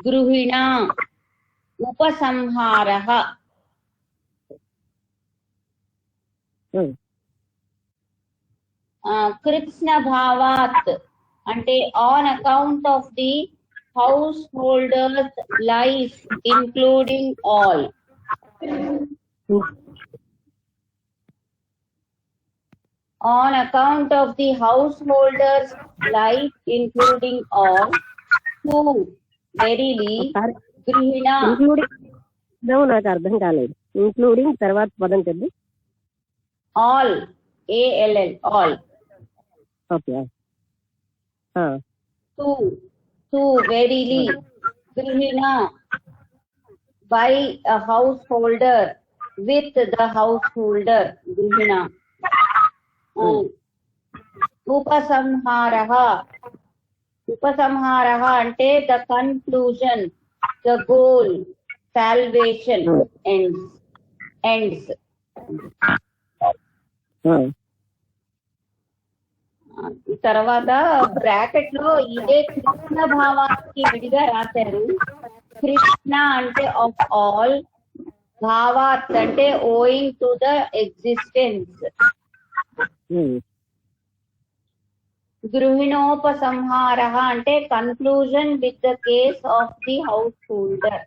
గృహిణా ఉపసంహారః. కృత్స్న భావాత్ అంటే on account of the house holders life including all. On account of the householder's life, including all, who verily grihina. Including నాకు అర్థం కాలేదు. ఇంక్లూడింగ్ తర్వాత పదం చెప్పి. All, all, all. Okay. To verily grihina by a householder with the householder grihina. ఉపసంహారః అంటే the conclusion, the goal, salvation, ends. తర్వాత bracket లో ఇదే కృష్ణ భావానికి విడిగా రాశారు. కృష్ణ అంటే ఆఫ్ ఆల్, భావాత్ అంటే ఓయింగ్ టు ద ఎగ్జిస్టెన్స్, గృహిణోపసంహారః అంటే conclusion with the case of the householder.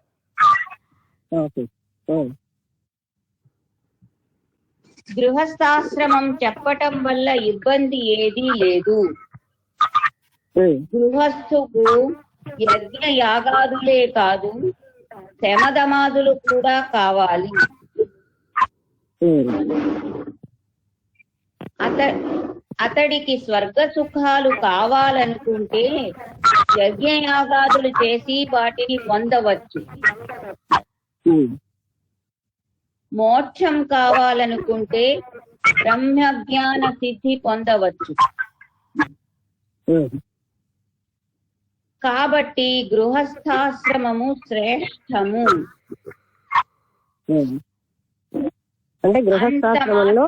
గృహస్థాశ్రమం చెప్పటం వల్ల ఇబ్బంది ఏదీ లేదు. గృహస్థుకు యజ్ఞ యాగాదులే కాదు, శమదమాదులు కూడా కావాలి. అతడికి స్వర్గ సుఖాలు కావాలనుకుంటే యజ్ఞయాగాదులు చేసి వాటిని పొందవచ్చు. మోక్షం కావాలనుకుంటే బ్రహ్మజ్ఞాన సిద్ధి పొందవచ్చు. కాబట్టి గృహస్థాశ్రమము శ్రేష్టము. అంటే గృహస్థాశ్రమంలో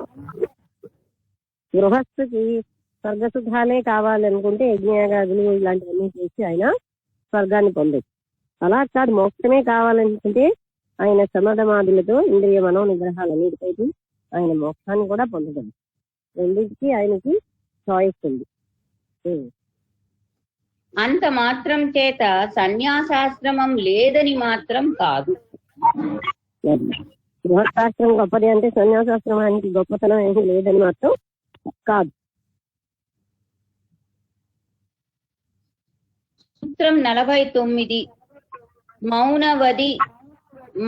గృహస్థుకి స్వర్గసుఖాలే కావాలనుకుంటే యజ్ఞయాగాదులు ఇలాంటివన్నీ చేసి ఆయన స్వర్గాన్ని పొందొచ్చు. అలా కాదు, మోక్షమే కావాలనుకుంటే ఆయన సమధమాదులతో ఇంద్రియ మనో నిగ్రహాలన్నిటిపైకి ఆయన మోక్షాన్ని కూడా పొందగలరు. రెండింటికి ఆయనకి చాయిస్ ఉంది. అంత మాత్రం చేత సన్యాసాశ్రమం లేదని మాత్రం కాదు. గృహస్థాశ్రమం గొప్పది అంటే సన్యాసాశ్రమానికి గొప్పతనం ఏమీ లేదని మాత్రం కాదు. సూత్రం 49.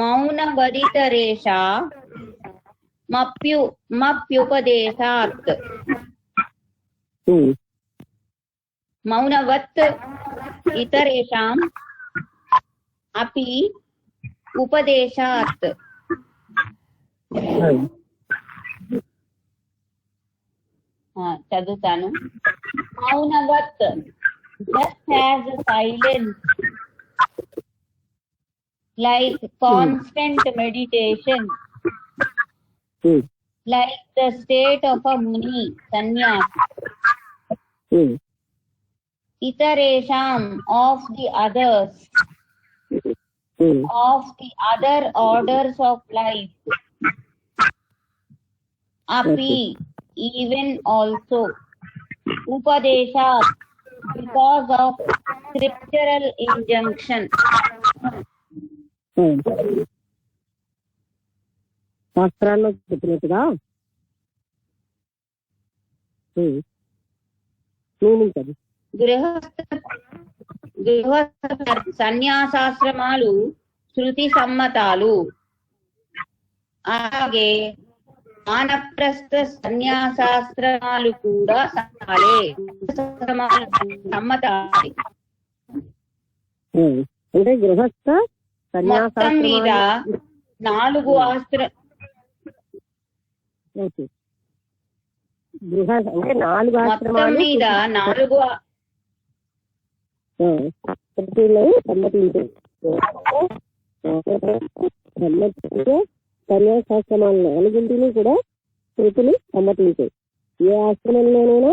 మౌనవదితరేషా మప్యుపదేశాత్. మౌనవత్ ఇతరేషాం అపి ఉపదేశాత్. చదువుతాను. మౌనవత్, just as silence, like constant meditation, like the state of a muni, sannyas. Itaresham, of the others, of the other orders of life. Api, even also. Upadesha, because of scriptural injunction. శాస్త్రాల్లో చెప్పినట్టుగా గృహస్థ సన్యాసాశ్రమాలు శృతి సమ్మతాలు. అలాగే వానప్రస్థ సన్యాసాశ్రమాలు కూడా సమ్మతాలే. అంటే గృహస్థ మొత్తం మీద 4 గృహ అంటే 4 ఆశ్రమాలు మీద 4 సన్యాసాశ్రమాలు 4 కూడా శృతులు సమ్మతించాయి. ఏ ఆశ్రమంలోనైనా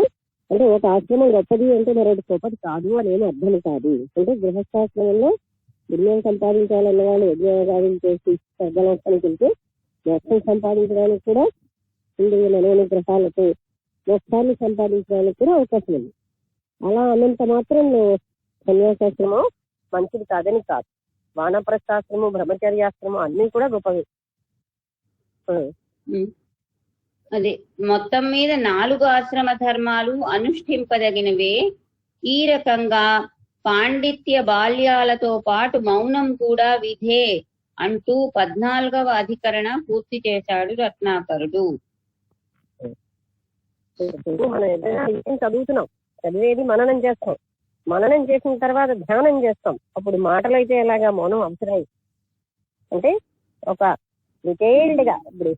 అంటే ఒక ఆశ్రమం గొప్పది అంటే మరొకటి గొప్పది కాదు అనేమి అర్థం కాదు. అంటే గృహస్థాశ్రమంలో పుణ్యం సంపాదించాలన్న వాళ్ళు యజ్ఞయాగాదులు చేసి స్వర్గలోకానికి వెళ్తే మోక్షం సంపాదించడానికి కూడా ఇంద్రియ మనోనిగ్రహాలతో మోక్షాన్ని సంపాదించడానికి కూడా అవకాశం ఉంది. అలా అన్నంత మాత్రంలో సన్యాసాశ్రమం మంచిది కాదని కాదు. వానప్రస్థాశ్రమం, బ్రహ్మచర్యాశ్రమం అన్నీ కూడా గొప్పవి. అదే మొత్తం మీద 4 ఆశ్రమ ధర్మాలు అనుష్ఠింపదగినవే. ఈ రకంగా పాండిత్య బాల్యాలతో పాటు మౌనం కూడా విధే అంటూ 14వ అధికరణ పూర్తి చేశాడు రత్నాకరుడు. మనం ఏదైనా విషయం చదువుతున్నాం, చదివేది మననం చేస్తాం, మననం చేసిన తర్వాత ధ్యానం చేస్తాం. అప్పుడు మాటలైతే ఎలాగా మౌనం అవసరం. అంటే ఒక డీటెయిల్డ్ గా ఇప్పుడు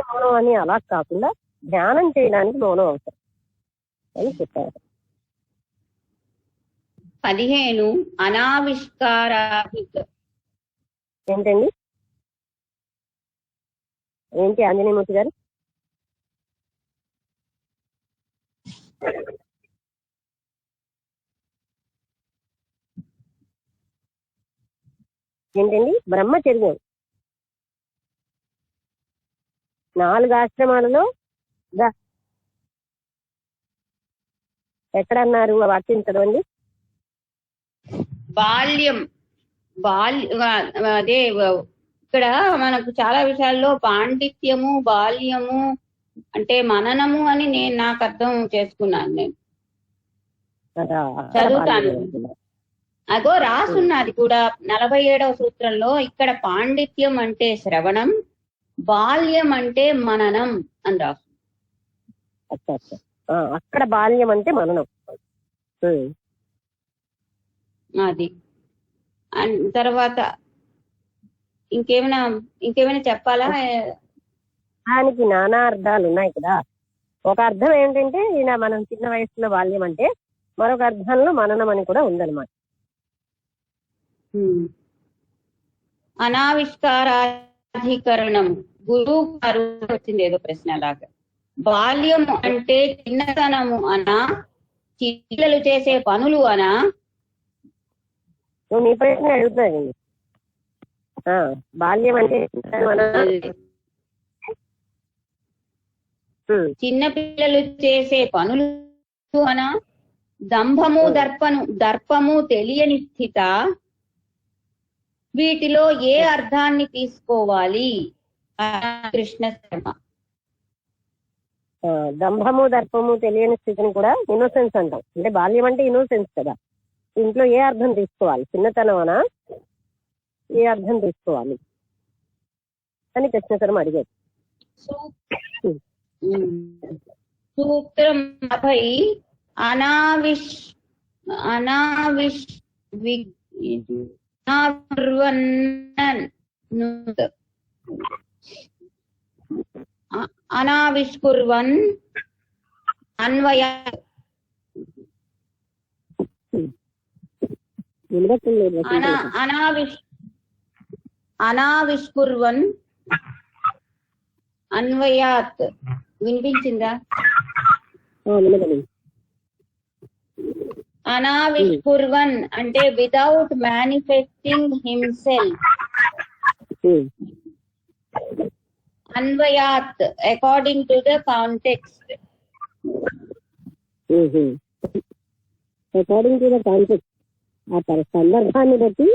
మౌనం అని అలా కాకుండా ధ్యానం చేయడానికి మౌనం అవసరం అని చెప్పారు. 15 అనావిష్కారాధిక. ఏంటండి? ఏంటి ఆంజనేయమూర్తి గారు? ఏంటండి? బ్రహ్మచర్యం 4 ఆశ్రమాలలో ఎక్కడన్నారు ఆ వాక్యం చదవండి. అదే ఇక్కడ మనకు చాలా విషయాల్లో పాండిత్యము బాల్యము అంటే మననము అని నాకు అర్థం చేసుకున్నాను. నేను చదువుతాను, అగో రాసున్నది కూడా 47వ సూత్రంలో. ఇక్కడ పాండిత్యం అంటే శ్రవణం, బాల్యం అంటే మననం అని రాసు. అక్కడ బాల్యం అంటే మననం. అది తర్వాత ఇంకేమైనా చెప్పాలా? దానికి నానా అర్థాలు ఉన్నాయి కదా. ఒక అర్థం ఏంటంటే ఈయన మనం చిన్న వయసులో బాల్యం అంటే, మరొక అర్థంలో మననం అని కూడా ఉందన్నమాట. అనావిష్కారాధికరణం గురువు గారు వచ్చింది ఏదో ప్రశ్న లాగా. బాల్యం అంటే చిన్నతనము అనా, పిల్లలు చేసే పనులు అనా? నువ్వు నీ ప్రశ్న అడుగుతున్నావు. బాల్యం అంటే చిన్న పిల్లలు చేసే పనులు అనా? దర్పము తెలియని స్థిత? వీటిలో ఏ అర్థాన్ని తీసుకోవాలి? కృష్ణ శర్మ. దంభము దర్పము తెలియని స్థితిని కూడా ఇన్నోసెన్స్ అంటాం. అంటే బాల్యం అంటే ఇన్నోసెన్స్ కదా. ఇంట్లో ఏ అర్థం తీసుకోవాలి? చిన్నతనమనా, ఏ అర్థం తీసుకోవాలి అని కృష్ణ శర్మ అడిగారు. సూత్రం 50 అనావిష్కుర్వన్ అన్వయ అనావిష్కుర్వన్ అన్వయాత్. వినిపించిందా? అనావిష్కుర్వన్ అంటే వితౌట్ మేనిఫెస్టింగ్ హిమ్సెల్ఫ్. అన్వయాత్ according to the context. According to the context, ఆ సందర్భాన్ని బట్టి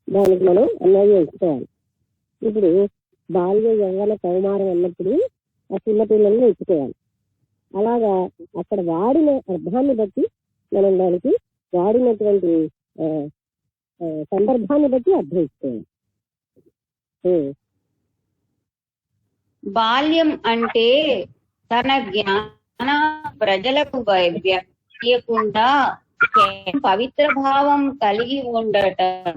దానికి మనం అన్వయించుకోవాలి. ఇప్పుడు బాల్య యవ్వన కౌమారం అన్నప్పుడు ఆ చిన్న పిల్లల్ని ఎంచుకోవాలి. అలాగా అక్కడ వాడిన అర్థాన్ని బట్టి మనం దానికి వాడినటువంటి సందర్భాన్ని బట్టి అర్థం ఇచ్చుకోవాలి. బాల్యం అంటే తన జ్ఞాన ప్రజలకు వ్యక్తియకుండా పవిత్ర భావం కలిగి ఉండటం.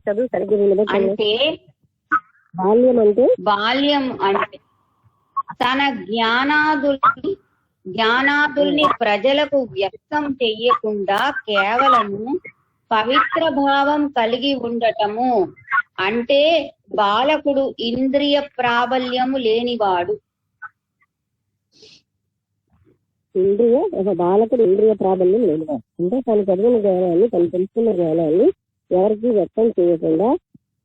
చదువు సరిగ్గా. అంటే బాల్యం అంటే తన జ్ఞానాదుల్ని ప్రజలకు వ్యక్తం చెయ్యకుండా కేవలము పవిత్ర భావం కలిగి ఉండటము. అంటే బాలకుడు ఇంద్రియ ప్రాబల్యము లేనివాడు. బాలకుడు ఇంద్రియ ప్రాబల్యం లేనివాడు అంటే తను చదివిన జ్ఞానాన్ని, తను తెలుసుకున్న జ్ఞానాన్ని ఎవరికి వ్యక్తం చేయకుండా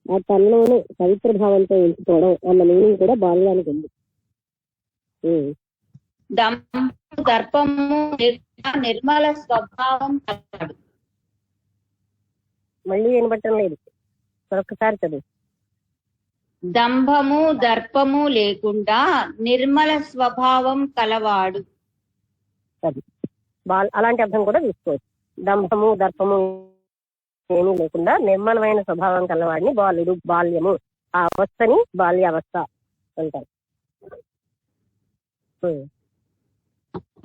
ఆ తనలోనే పవిత్ర భావంతో ఎంచుకోవడం అన్న మీనింగ్ కూడా బాల్యానికి ఉంది. దర్పము నిర్మల స్వభావం. మళ్ళీ వినబట్టం లేదు, మరొకసారి చదువు. దంభము దర్పము లేకుండా నిర్మల స్వభావం కలవాడు. అది అలాంటి అర్థం కూడా తీసుకోవచ్చు. దంభము దర్పము ఏమీ లేకుండా నిర్మలమైన స్వభావం కలవాడిని బాలుడు, బాల్యము, ఆ అవస్థని బాల్యావస్థ అంటారు.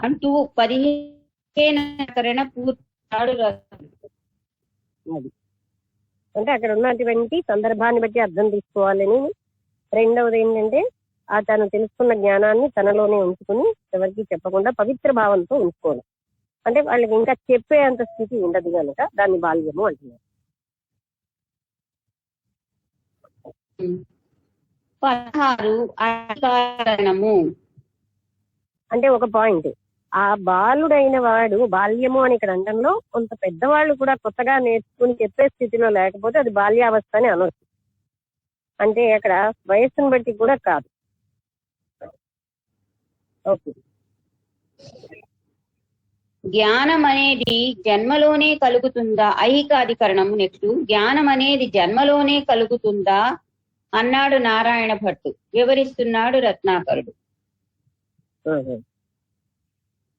అంటూ 15 పూర్తాడు. అది అంటే అక్కడ ఉన్నటువంటి సందర్భాన్ని బట్టి అర్థం తీసుకోవాలని. రెండవది ఏంటంటే తను తెలుసుకున్న జ్ఞానాన్ని తనలోనే ఉంచుకుని ఎవరికి చెప్పకుండా పవిత్ర భావంతో ఉంచుకోవాలి. అంటే వాళ్ళకి ఇంకా చెప్పే అంత స్థితి ఉండదు కనుక దాన్ని బాల్యము అంటున్నారు. 16 అధికారణము. అంటే ఒక పాయింట్, ఆ బాలుడైన వాడు బాల్యము అని ఇక్కడ అనడంలో కొంత పెద్దవాళ్ళు కూడా కొత్తగా నేర్చుకుని చెప్పే స్థితిలో లేకపోతే అది బాల్యావస్థ అని అనొచ్చు. అంటే అక్కడ వయస్సును బట్టి కూడా కాదు. ఓకే. జ్ఞానం అనేది జన్మలోనే కలుగుతుందా? ఐహికాధికరణము. నెక్స్ట్, జ్ఞానం అనేది జన్మలోనే కలుగుతుందా అన్నాడు నారాయణ భట్టు. వివరిస్తున్నాడు రత్నాకరుడు.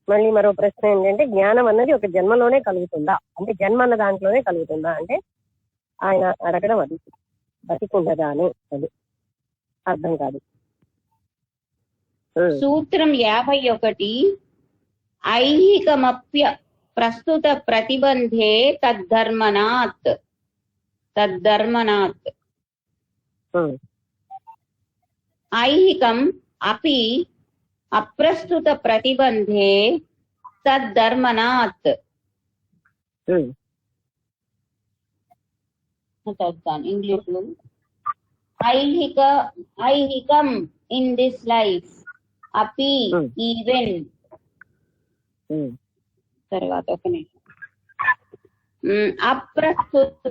మళ్ళీ మరో ప్రశ్న ఏంటంటే జ్ఞానం అన్నది ఒక జన్మలోనే కలుగుతుందా, అంటే జన్మ అన్న దాంట్లోనే కలుగుతుందా అంటే ఆయన అడగడం అది బతికుండదా అని అది అర్థం కాదు. సూత్రం 51 ఐహికమప్య ప్రస్తుత ప్రతిబంధే తద్ధర్మనాత్. ఐహికం అపి అప్రస్తుత ప్రతిబంధే తద్ధర్మనాత్. ఇంగ్లీష్ లో ఐహికం ఇన్ దిస్ లైఫ్, అపి ఈవెన్. తర్వాత ఒక నిమిషం. అప్రస్తుత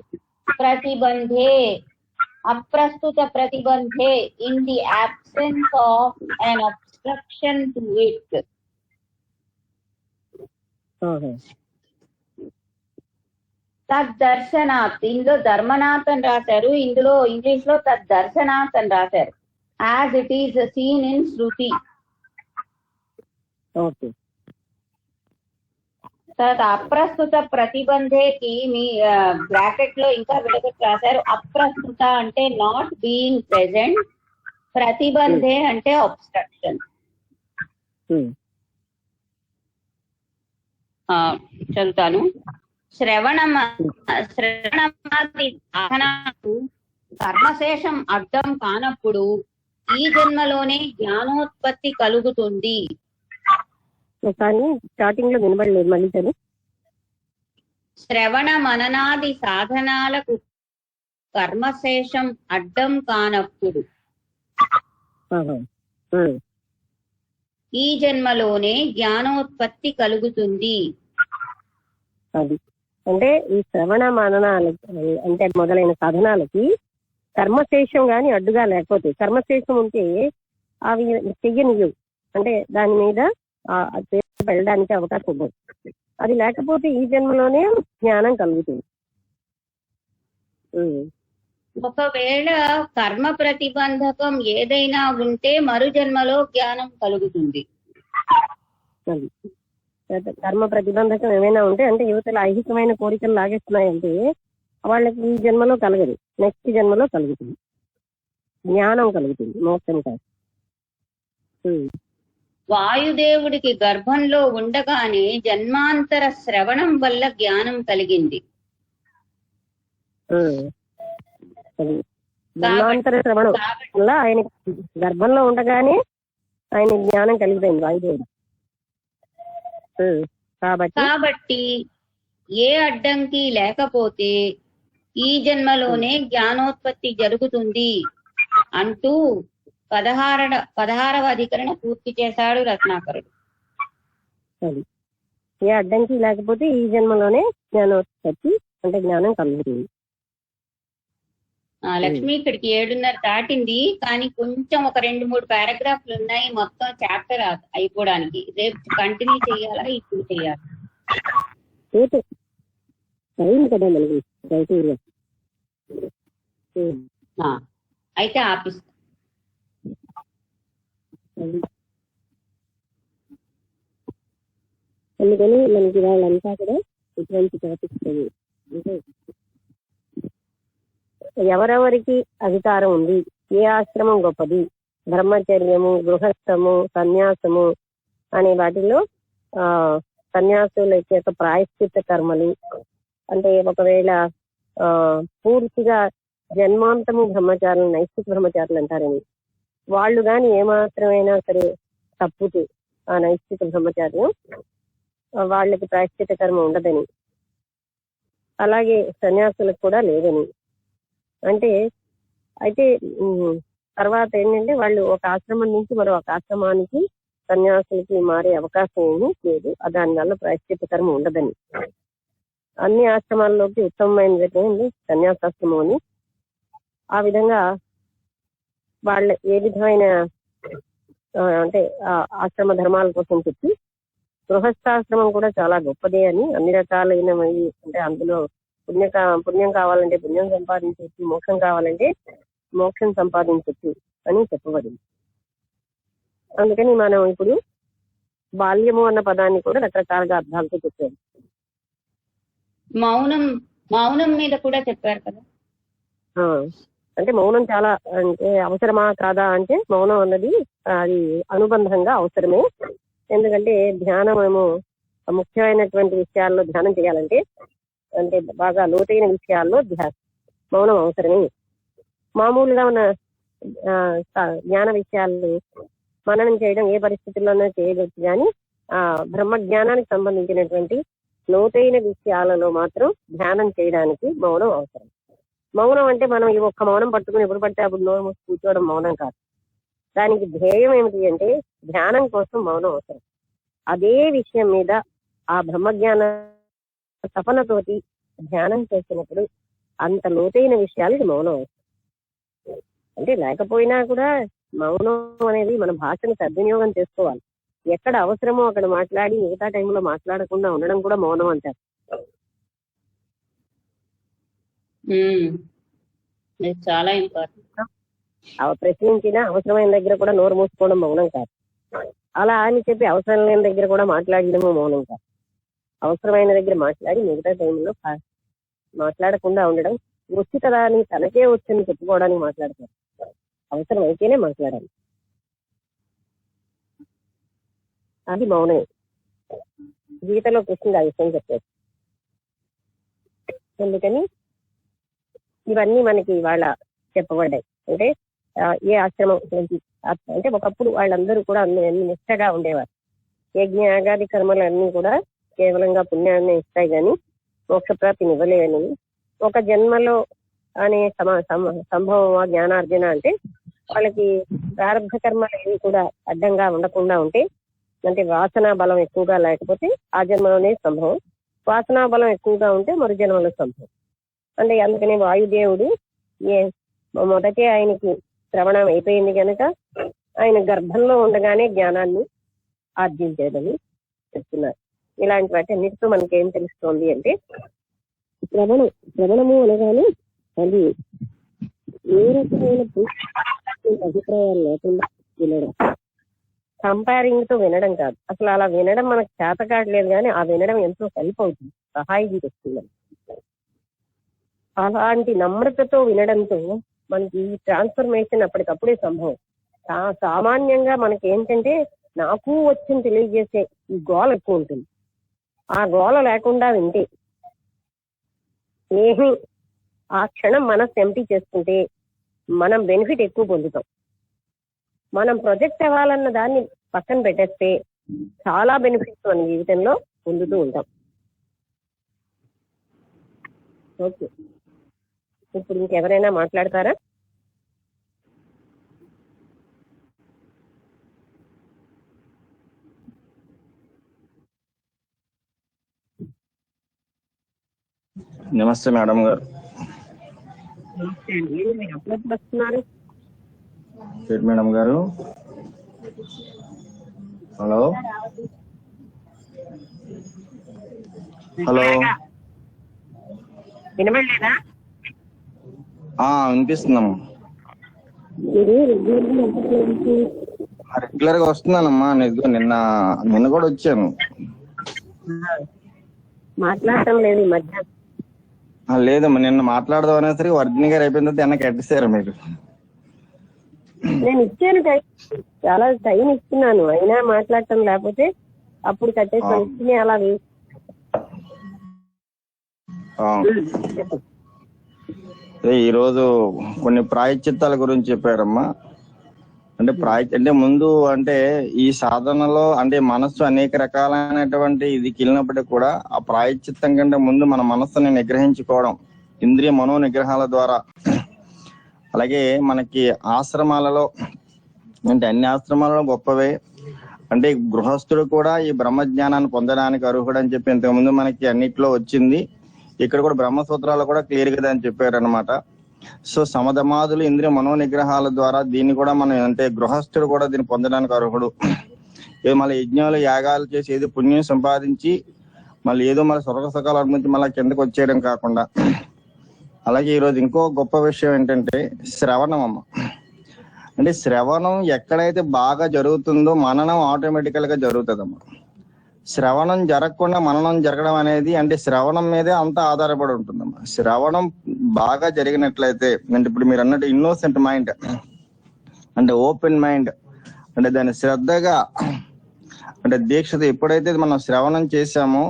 ప్రతిబంధే in the absence of an obstruction to it. తద్దర్శనాత్. ఇందులో ధర్మనాథ్ అని రాశారు, ఇందులో ఇంగ్లీష్ లో తద్దర్శనాత్ అని రాశారు. As it is seen in Shruti. తర్వాత అప్రస్తుత ప్రతిబంధేకి మీ బ్రాకెట్ లో ఇంకా విడగొట్టి రాశారు. అప్రస్తుత అంటే నాట్ బీయింగ్ ప్రెసెంట్, ప్రతిబంధే అంటే అబ్స్ట్రక్షన్. చదువుతాను. శ్రవణమాది సాధనకు కర్మశేషం అర్థం కానప్పుడు ఈ జన్మలోనే జ్ఞానోత్పత్తి కలుగుతుంది. స్టార్టింగ్ లో వినబడలేదు, మళ్ళీ చదువు. శ్రవణ మననాది సాధనాలకు కర్మశేషం అడ్డం కానప్పుడు ఈ జన్మలోనే జ్ఞానోత్పత్తి కలుగుతుంది. అది అంటే ఈ శ్రవణ మననాలకి అంటే మొదలైన సాధనాలకి కర్మశేషం గాని అడ్డుగా లేకపోతే, కర్మశేషం ఉంటే అవి చెయ్యనివి, అంటే దాని మీద వెళ్ళడానికి అవకాశం ఉండదు. అది లేకపోతే ఈ జన్మలోనే జ్ఞానం కలుగుతుంది. ఒకవేళ కర్మ ప్రతిబంధకం ఏదైనా ఉంటే మరు జన్మలో జ్ఞానం కలుగుతుంది. కర్మ ప్రతిబంధకం ఏమైనా ఉంటే అంటే యువతల ఐహికమైన కోరికలు లాగేస్తున్నాయంటే వాళ్ళకి ఈ జన్మలో కలగదు, నెక్స్ట్ జన్మలో కలుగుతుంది, జ్ఞానం కలుగుతుంది, మోక్షం కాదు. వాయుదేవుడికి గర్భంలో ఉండగానే జన్మాంతర శ్రవణం వల్ల జ్ఞానం కలిగింది. జన్మాంతర శ్రవణం వల్ల ఆయన గర్భంలో ఉండగానే ఆయన జ్ఞానం కలిగిపోయింది వాయుదేవుడు. కాబట్టి ఏ అడ్డంకి లేకపోతే ఈ జన్మలోనే జ్ఞానోత్పత్తి జరుగుతుంది అంటూ 16వ అధికరణ పూర్తి చేశాడు రత్నాకరుడు. ఏ అడ్డంకి లేకపోతే ఈ జన్మలోనే జ్ఞానోత్పత్తి అంటే జ్ఞానం కలుగుతుంది. లక్ష్మి ఇక్కడికి 7:30 దాటింది, కానీ కొంచెం ఒక 2-3 పారాగ్రాఫ్లు ఉన్నాయి మొత్తం చాప్టర్ అయిపోవడానికి. రేపు కంటిన్యూ చేయాలా ఇప్పుడు చేయాలా? అయితే ఆపిస్తా. అందుకని మనకి వాళ్ళంతా కూడా ఇటువంటి టాపిక్స్ అంటే ఎవరెవరికి అధికారం ఉంది, ఏ ఆశ్రమం గొప్పది, బ్రహ్మచర్యము, గృహస్థము, సన్యాసము అనే వాటిలో సన్యాసుల యొక్క ప్రాయశ్చిత్త కర్మలు అంటే ఒకవేళ పూర్తిగా జన్మాంతము బ్రహ్మచారులు నైష్ఠిక బ్రహ్మచారులు అంటారని, వాళ్ళు గాని ఏమాత్రమైనా సరే తప్పుతూ ఆ నైష్ఠిక బ్రహ్మచార్యం వాళ్ళకి ప్రాయశ్చిత్త కర్మ ఉండదని, అలాగే సన్యాసులకు కూడా లేదని, అంటే అయితే తర్వాత ఏంటంటే వాళ్ళు ఒక ఆశ్రమం నుంచి మరో ఒక ఆశ్రమానికి సన్యాసులకి మారే అవకాశం ఏమీ లేదు, దానివల్ల ప్రాయశ్చిత్త కర్మ ఉండదని. అన్ని ఆశ్రమాల్లోకి ఉత్తమమైనది సన్యాసాశ్రమం అని. ఆ విధంగా వాళ్ళ ఏ విధమైన అంటే ఆశ్రమ ధర్మాల కోసం చెప్పి గృహస్థాశ్రమం కూడా చాలా గొప్పదే అని, అన్ని రకాలైనవి అంటే అందులో పుణ్యం కావాలంటే పుణ్యం సంపాదించవచ్చు, మోక్షం కావాలంటే మోక్షం సంపాదించవచ్చు అని చెప్పబడింది. అందుకని మనం ఇప్పుడు బాల్యము అన్న పదాన్ని కూడా రకరకాలుగా అర్థాలతో చెప్పారు. మౌనం మీద కూడా చెప్పారు కదా. అంటే మౌనం చాలా అంటే అవసరమా కాదా అంటే మౌనం అన్నది అది అనుబంధంగా అవసరమే. ఎందుకంటే ధ్యానం ఏమో ముఖ్యమైనటువంటి విషయాల్లో ధ్యానం చేయాలంటే అంటే బాగా లోతైన విషయాల్లో మౌనం అవసరమే. మామూలుగా ఉన్న జ్ఞాన విషయాలను మననం చేయడం ఏ పరిస్థితుల్లోనూ చేయవచ్చు, కానీ బ్రహ్మ జ్ఞానానికి సంబంధించినటువంటి లోతైన విషయాలలో మాత్రం ధ్యానం చేయడానికి మౌనం అవసరం. మౌనం అంటే మనం ఈ ఒక్క మౌనం పట్టుకుని ఎప్పుడు పడితే అప్పుడు నోరు మూసి కూర్చోవడం మౌనం కాదు. దానికి ధ్యేయం ఏమిటి అంటే ధ్యానం కోసం మౌనం అవసరం. అదే విషయం మీద ఆ బ్రహ్మజ్ఞాన తపనతోటి ధ్యానం చేసినప్పుడు అంత లోతైన విషయాలకి మౌనం అవసరం. అంటే లేకపోయినా కూడా మౌనం అనేది మన భాషను సద్వినియోగం చేసుకోవాలి. ఎక్కడ అవసరమో అక్కడ మాట్లాడి మిగతా టైంలో మాట్లాడకుండా ఉండడం కూడా మౌనం అంటారు. చాలా ఇంపార్టెంట్. ప్రశ్నించిన అవసరమైన దగ్గర కూడా నోరు మూసుకోవడం మౌనం కాదు. అలా అని చెప్పి అవసరం లేని దగ్గర కూడా మాట్లాడడము మౌనం కాదు. అవసరమైన దగ్గర మాట్లాడి మిగతా టైంలో మాట్లాడకుండా ఉండడం, వచ్చి కదా అని తనకే వచ్చని చెప్పుకోవడానికి మాట్లాడతారు. అవసరం అయితేనే మాట్లాడాలి, అది మౌనమే. గీతలో కృష్ణుడు ఆ విషయం చెప్పారు. అందుకని ఇవన్నీ మనకి ఇవాళ చెప్పబడ్డాయి. అంటే ఏ ఆశ్రమం అంటే ఒకప్పుడు వాళ్ళందరూ కూడా నిష్టగా ఉండేవారు. యజ్ఞ యాగాది కర్మలు అన్ని కూడా కేవలంగా పుణ్యాన్ని ఇస్తాయి కానీ మోక్షప్రాప్తిని ఇవ్వలేవని, ఒక జన్మలో అనే సంభవం జ్ఞానార్జన అంటే వాళ్ళకి ప్రారంభ కర్మలు ఏవి కూడా అడ్డంగా ఉండకుండా ఉంటే, అంటే వాసనా బలం ఎక్కువగా లేకపోతే ఆ జన్మలోనే సంభవం, వాసనా బలం ఎక్కువగా ఉంటే మరు జన్మలో సంభవం. అంటే అందుకనే వాయుదేవుడు మొదటే ఆయనకి శ్రవణం అయిపోయింది కనుక ఆయన గర్భంలో ఉండగానే జ్ఞానాన్ని ఆర్జించేదని చెప్తున్నారు. ఇలాంటి వాటి అన్నిటితో మనకి ఏం తెలుస్తోంది అంటే శ్రవణము అనగానే అది ఏ రకమైన అభిప్రాయాలు లేకుండా వినడం, కంపేరింగ్ తో వినడం కాదు. అసలు అలా వినడం మనకు చేత కావట్లేదు, కానీ ఆ వినడం ఎంతో హెల్ప్ అవుతుంది, సహాయం చేస్తుంది. అలాంటి నమ్రతతో వినడంతో మనకి ఈ ట్రాన్స్ఫర్మేషన్ అప్పటికప్పుడే సంభవం. సామాన్యంగా మనకి ఏంటంటే నాకు వచ్చింది తెలియజేసే ఈ గోల ఎక్కువ ఉంటుంది. ఆ గోల లేకుండా వింటే ఏమి ఆ క్షణం మనసు ఎంటీ చేసుకుంటే మనం బెనిఫిట్ ఎక్కువ పొందుతాం. మనం ప్రొజెక్ట్ అవ్వాలన్న దాన్ని పక్కన పెట్టేస్తే చాలా బెనిఫిట్స్ మన జీవితంలో పొందుతూ ఉంటాం. ఓకే, ఇప్పుడు ఇంకెవరైనా మాట్లాడతారా? నమస్తే మేడం గారు. నమస్తే అండి. మీరు అప్పుడప్పుడు వస్తున్నారు మేడం గారు. హలో హలో, వినబడలేదా? వినిపిస్తున్నాము. ఇది రెగ్యులర్ రెగ్యులర్ గా వస్తున్నానమ్మా. నిన్న కూడా వచ్చాను. మాట్లాడటం లేదు ఈ మధ్య. లేదమ్మా, నిన్న మాట్లాడదాం అనేసరికి వర్ధిని గారు అయిపోయిన తర్వాత వెనక్కి కట్టేశారు మీరు. నేను ఇచ్చాను టైం, చాలా టైం ఇస్తున్నాను, అయినా మాట్లాడటం, లేకపోతే అప్పుడు కట్టేసి ఇచ్చిన అలా ఈ రోజు కొన్ని ప్రాయశ్చిత్తాల గురించి చెప్పారమ్మా. అంటే ముందు అంటే ఈ సాధనలో అంటే మనస్సు అనేక రకాలైనటువంటి ఇది కిలినప్పటికీ కూడా ఆ ప్రాయశ్చిత్తం కంటే ముందు మన మనస్సుని నిగ్రహించుకోవడం ఇంద్రియ మనో నిగ్రహాల ద్వారా. అలాగే మనకి ఆశ్రమాలలో అంటే అన్ని ఆశ్రమాలలో గొప్పవే. అంటే గృహస్థుడు కూడా ఈ బ్రహ్మజ్ఞానాన్ని పొందడానికి అర్హుడు అని చెప్పి ఇంతకుముందు మనకి అన్నిట్లో వచ్చింది. ఇక్కడ కూడా బ్రహ్మసూత్రాలు కూడా క్లియర్ గా అని చెప్పారనమాట. సో సమధమాదులు ఇంద్రియ మనో నిగ్రహాల ద్వారా దీన్ని కూడా మనం అంటే గృహస్థుడు కూడా దీన్ని పొందడానికి అర్హుడు. ఏదో మళ్ళీ యజ్ఞాలు యాగాలు చేసి ఏదో పుణ్యం సంపాదించి మళ్ళీ ఏదో మళ్ళీ స్వర్గ సుఖాలు అనుమతి మళ్ళీ కిందకు వచ్చేయడం కాకుండా. అలాగే ఈరోజు ఇంకో గొప్ప విషయం ఏంటంటే శ్రవణం అమ్మ. అంటే శ్రవణం ఎక్కడైతే బాగా జరుగుతుందో మననం ఆటోమేటికల్ గా జరుగుతుందమ్మా. శ్రవణం జరగకుండా మననం జరగడం అనేది అంటే శ్రవణం మీదే అంతా ఆధారపడి ఉంటుందమ్మా. శ్రవణం బాగా జరిగినట్లయితే అంటే ఇప్పుడు మీరు అన్నట్టు ఇన్నోసెంట్ మైండ్ అంటే ఓపెన్ మైండ్ అంటే దాన్ని శ్రద్ధగా అంటే దీక్షతో ఎప్పుడైతే మనం శ్రవణం చేశామో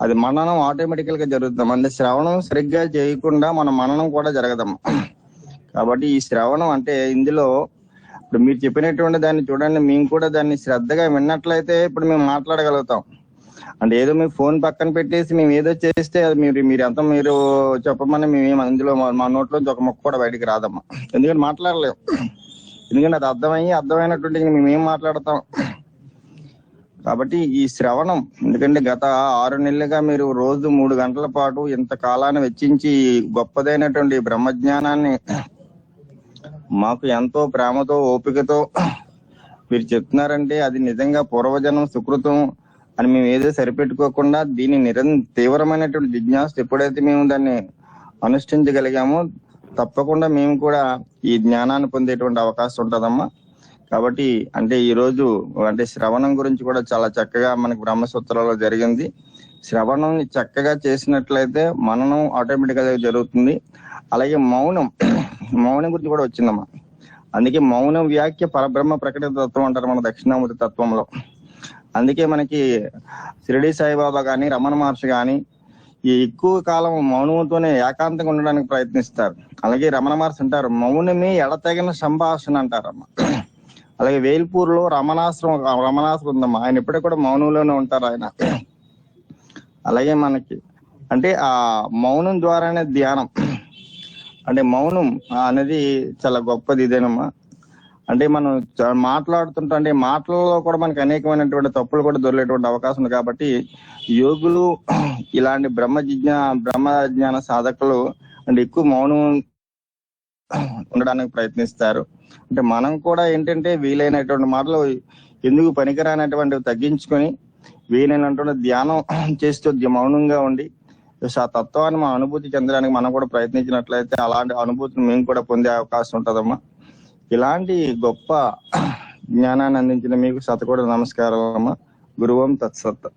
అది మననం ఆటోమేటికల్ గా జరుగుతాం. అంటే శ్రవణం సరిగ్గా చేయకుండా మన మననం కూడా జరగదమ్మా. కాబట్టి ఈ శ్రవణం అంటే ఇందులో ఇప్పుడు మీరు చెప్పినటువంటి దాన్ని చూడండి, మేము కూడా దాన్ని శ్రద్ధగా విన్నట్లయితే ఇప్పుడు మేము మాట్లాడగలుగుతాం. అంటే ఏదో మేము ఫోన్ పక్కన పెట్టేసి మేము ఏదో చేస్తే అది మీరు ఎంత మీరు చెప్పమని మేము అందులో మా నోట్లోంచి ఒక మొక్క కూడా బయటికి రాదమ్మా. ఎందుకంటే మాట్లాడలేము. ఎందుకంటే అది అర్థమైనటువంటి మేమేం మాట్లాడతాం. కాబట్టి ఈ శ్రవణం ఎందుకంటే గత 6 నెలలుగా మీరు రోజు 3 గంటల పాటు ఇంత కాలాన్ని వెచ్చించి గొప్పదైనటువంటి బ్రహ్మజ్ఞానాన్ని మాకు ఎంతో ప్రేమతో ఓపికతో మీరు చెప్తున్నారంటే అది నిజంగా పూర్వజన్మ సుకృతం అని మేము ఏదో సరిపెట్టుకోకుండా దీన్ని తీవ్రమైనటువంటి జిజ్ఞాస ఎప్పుడైతే మేము దాన్ని అనుష్ఠించగలిగామో తప్పకుండా మేము కూడా ఈ జ్ఞానాన్ని పొందేటువంటి అవకాశం ఉంటుందమ్మా. కాబట్టి అంటే ఈ రోజు అంటే శ్రవణం గురించి కూడా చాలా చక్కగా మనకి బ్రహ్మసూత్రాల్లో జరిగింది. శ్రవణం చక్కగా చేసినట్లయితే మననం ఆటోమేటిక్ గా జరుగుతుంది. అలాగే మౌనం గురించి కూడా వచ్చిందమ్మా. అందుకే మౌనం వ్యాఖ్య పరబ్రహ్మ ప్రకటిత తత్వం అంటారు మన దక్షిణామూర్తి తత్వంలో. అందుకే మనకి షిరిడి సాయిబాబా కానీ రమణ మహర్షి కానీ ఈ ఎక్కువ కాలం మౌనంతోనే ఏకాంతంగా ఉండడానికి ప్రయత్నిస్తారు. అలాగే రమణ మహర్షి అంటారు మౌనమే ఎడతెగని సంభాషణ అంటారమ్మా. అలాగే వేల్పూర్ లో రమణాశ్రం ఉందమ్మా. ఆయన ఇప్పటికి కూడా మౌనంలోనే ఉంటారు ఆయన. అలాగే మనకి అంటే ఆ మౌనం ద్వారానే ధ్యానం అంటే మౌనం అనేది చాలా గొప్పది ఇదేనమ్మా. అంటే మనం మాట్లాడుతుంటే అంటే మాటలలో కూడా మనకి అనేకమైనటువంటి తప్పులు కూడా దొరికేటువంటి అవకాశం ఉంది. కాబట్టి యోగులు ఇలాంటి బ్రహ్మజ్ఞాన సాధకులు అంటే ఎక్కువ మౌనం ఉండడానికి ప్రయత్నిస్తారు. అంటే మనం కూడా ఏంటంటే వీలైనటువంటి మాటలు ఎందుకు పనికిరానటువంటివి తగ్గించుకొని వీలైనటువంటి ధ్యానం చేస్తూ మౌనంగా ఉండి ఆ తత్వాన్ని మా అనుభూతి చెందడానికి మనం కూడా ప్రయత్నించినట్లయితే అలాంటి అనుభూతిని మేము కూడా పొందే అవకాశం ఉంటుందమ్మా. ఇలాంటి గొప్ప జ్ఞానాన్ని అందించిన మీకు శతకోటి నమస్కారం అమ్మా. గురువం తత్సత్.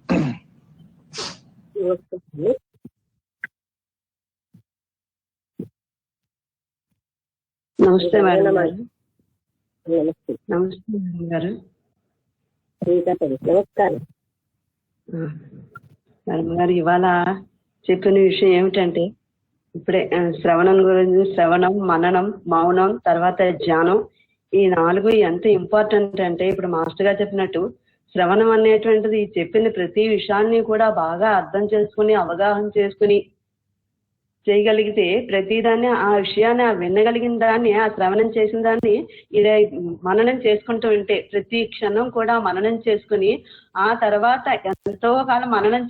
నమస్తే మేడం గారు. నమస్తే మేడం గారు. నమస్కారం మేడం గారు. ఇవాళ చెప్పిన విషయం ఏమిటంటే ఇప్పుడే శ్రవణం గురించి, శ్రవణం, మననం, మౌనం, తర్వాత ధ్యానం, ఈ 4 ఎంత ఇంపార్టెంట్ అంటే ఇప్పుడు మాస్టర్ గారు చెప్పినట్టు శ్రవణం అనేటువంటిది చెప్పిన ప్రతి విషయాన్ని కూడా బాగా అర్థం చేసుకుని అవగాహన చేసుకుని చేయగలిగితే ప్రతిదాన్ని ఆ విషయాన్ని వినగలిగిన దాన్ని ఆ శ్రవణం చేసిన దాన్ని ఇది మననం చేసుకుంటూ ఉంటే ప్రతి క్షణం కూడా మననం చేసుకుని ఆ తర్వాత ఎంతో కాలం మననం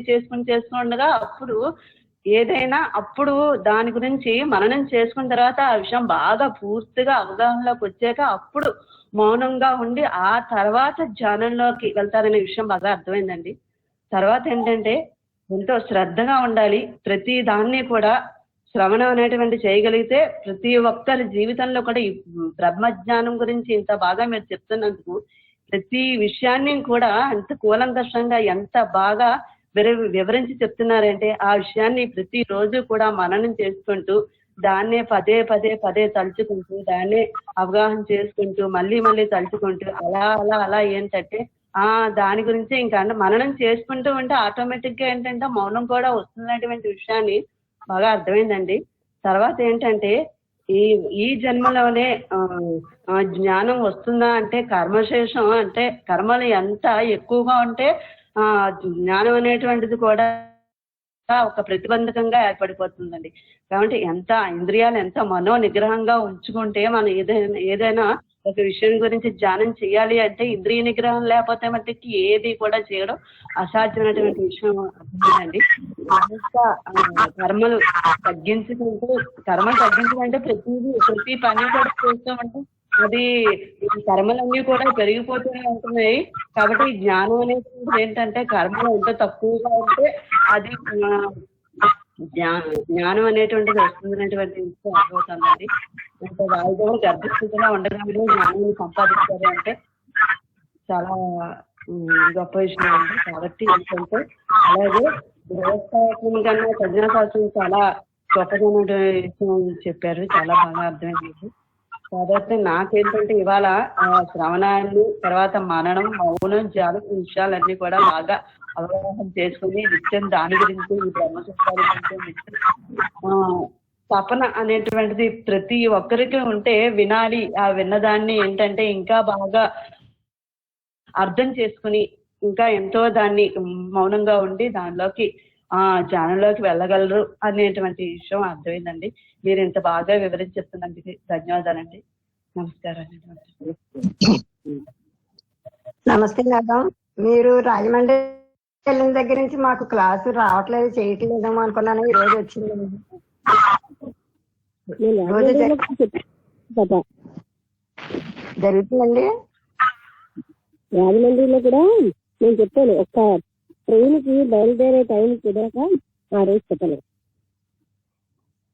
చేసుకుండగా అప్పుడు ఏదైనా అప్పుడు దాని గురించి మననం చేసుకున్న తర్వాత ఆ విషయం బాగా పూర్తిగా అవగాహనలోకి వచ్చాక అప్పుడు మౌనంగా ఉండి ఆ తర్వాత ధ్యానంలోకి వెళ్తారనే విషయం బాగా అర్థమైందండి. తర్వాత ఏంటంటే ఎంతో శ్రద్ధగా ఉండాలి. ప్రతి దాన్ని కూడా శ్రవణం అనేటువంటి చేయగలిగితే ప్రతి ఒక్కరి జీవితంలో కూడా ఈ బ్రహ్మజ్ఞానం గురించి ఇంత బాగా మీరు చెప్తున్నందుకు ప్రతి విషయాన్ని కూడా అంత కూలంకషంగా ఎంత బాగా వివరించి చెప్తున్నారంటే ఆ విషయాన్ని ప్రతి రోజు కూడా మననం చేసుకుంటూ దాన్నే పదే పదే పదే తలుచుకుంటూ దాన్నే అవగాహన చేసుకుంటూ మళ్ళీ మళ్ళీ తలుచుకుంటూ అలా అలా అలా ఏంటంటే దాని గురించి ఇంకా మననం చేసుకుంటూ ఉంటే ఆటోమేటిక్ గా ఏంటంటే మౌనం కూడా వస్తున్నటువంటి విషయాన్ని బాగా అర్థమైందండి. తర్వాత ఏంటంటే ఈ జన్మలోనే జ్ఞానం వస్తుందా అంటే కర్మశేషం అంటే కర్మలు ఎంత ఎక్కువగా ఉంటే జ్ఞానం అనేటువంటిది కూడా ఒక ప్రతిబంధకంగా ఏర్పడిపోతుందండి. కాబట్టి ఎంత ఇంద్రియాలు ఎంత మనో నిగ్రహంగా ఉంచుకుంటే మనం ఏదైనా ఒక విషయం గురించి ధ్యానం చేయాలి అంటే ఇంద్రియ నిగ్రహం లేకపోతే మట్టికి ఏది కూడా చేయడం అసాధ్యమైనటువంటి విషయం అండి. కర్మలు తగ్గించుకుంటే ప్రతి పని కూడా చేస్తామంటే అది కర్మలన్నీ కూడా పెరిగిపోతూనే ఉంటున్నాయి. కాబట్టి జ్ఞానం అనేది ఏంటంటే కర్మలు ఎంత తక్కువగా ఉంటే అది జ్ఞానం అనేటువంటిది వస్తుందనేటువంటి విషయం అర్థమవుతుందండి. అంటే వాళ్ళు గర్భస్థితిలో ఉండగానే జ్ఞానాన్ని సంపాదించారు అంటే చాలా గొప్ప విషయం అండి. కాబట్టి ఏంటంటే అలాగే గృహస్థాశ్రమం కన్నా సన్యాసాశ్రమం చాలా గొప్పదైన విషయం చెప్పారు, చాలా బాగా అర్థమైంది. కాబట్టి నాకేంటంటే ఇవాళ శ్రవణాన్ని తర్వాత మననం మౌనం జ్ఞానం ఈ విషయాలన్నీ కూడా బాగా అవగాహన చేసుకుని నిత్యం దాని గురించి ఈ బ్రహ్మసూత్రాల గురించి తపన అనేటువంటిది ప్రతి ఒక్కరికి ఉంటే వినాలి. ఆ విన్నదాన్ని ఏంటంటే ఇంకా బాగా అర్థం చేసుకుని ఇంకా ఎంతో దాన్ని మౌనంగా ఉండి దానిలోకి జ్ఞానంలోకి వెళ్ళగలరు అనేటువంటి విషయం అర్థమైందండి. మీరు ఇంత బాగా వివరించి చెప్తున్నందుకు ధన్యవాదాలండి. నమస్కారాలు. నమస్తే మేడం. మీరు రాజమండ్రి వెళ్ళిన దగ్గర నుంచి మాకు క్లాసు రావట్లేదు, చేయట్లేదేమో అనుకున్నాను. ఈ రోజు వచ్చిందండి. జరుగుతుందండి. రాజమండ్రిలో కూడా నేను చెప్పాను, ఒక్క ట్రైన్ కి బయలుదేరే టైం కుదరక ఆ రోజు చెప్పలేదు.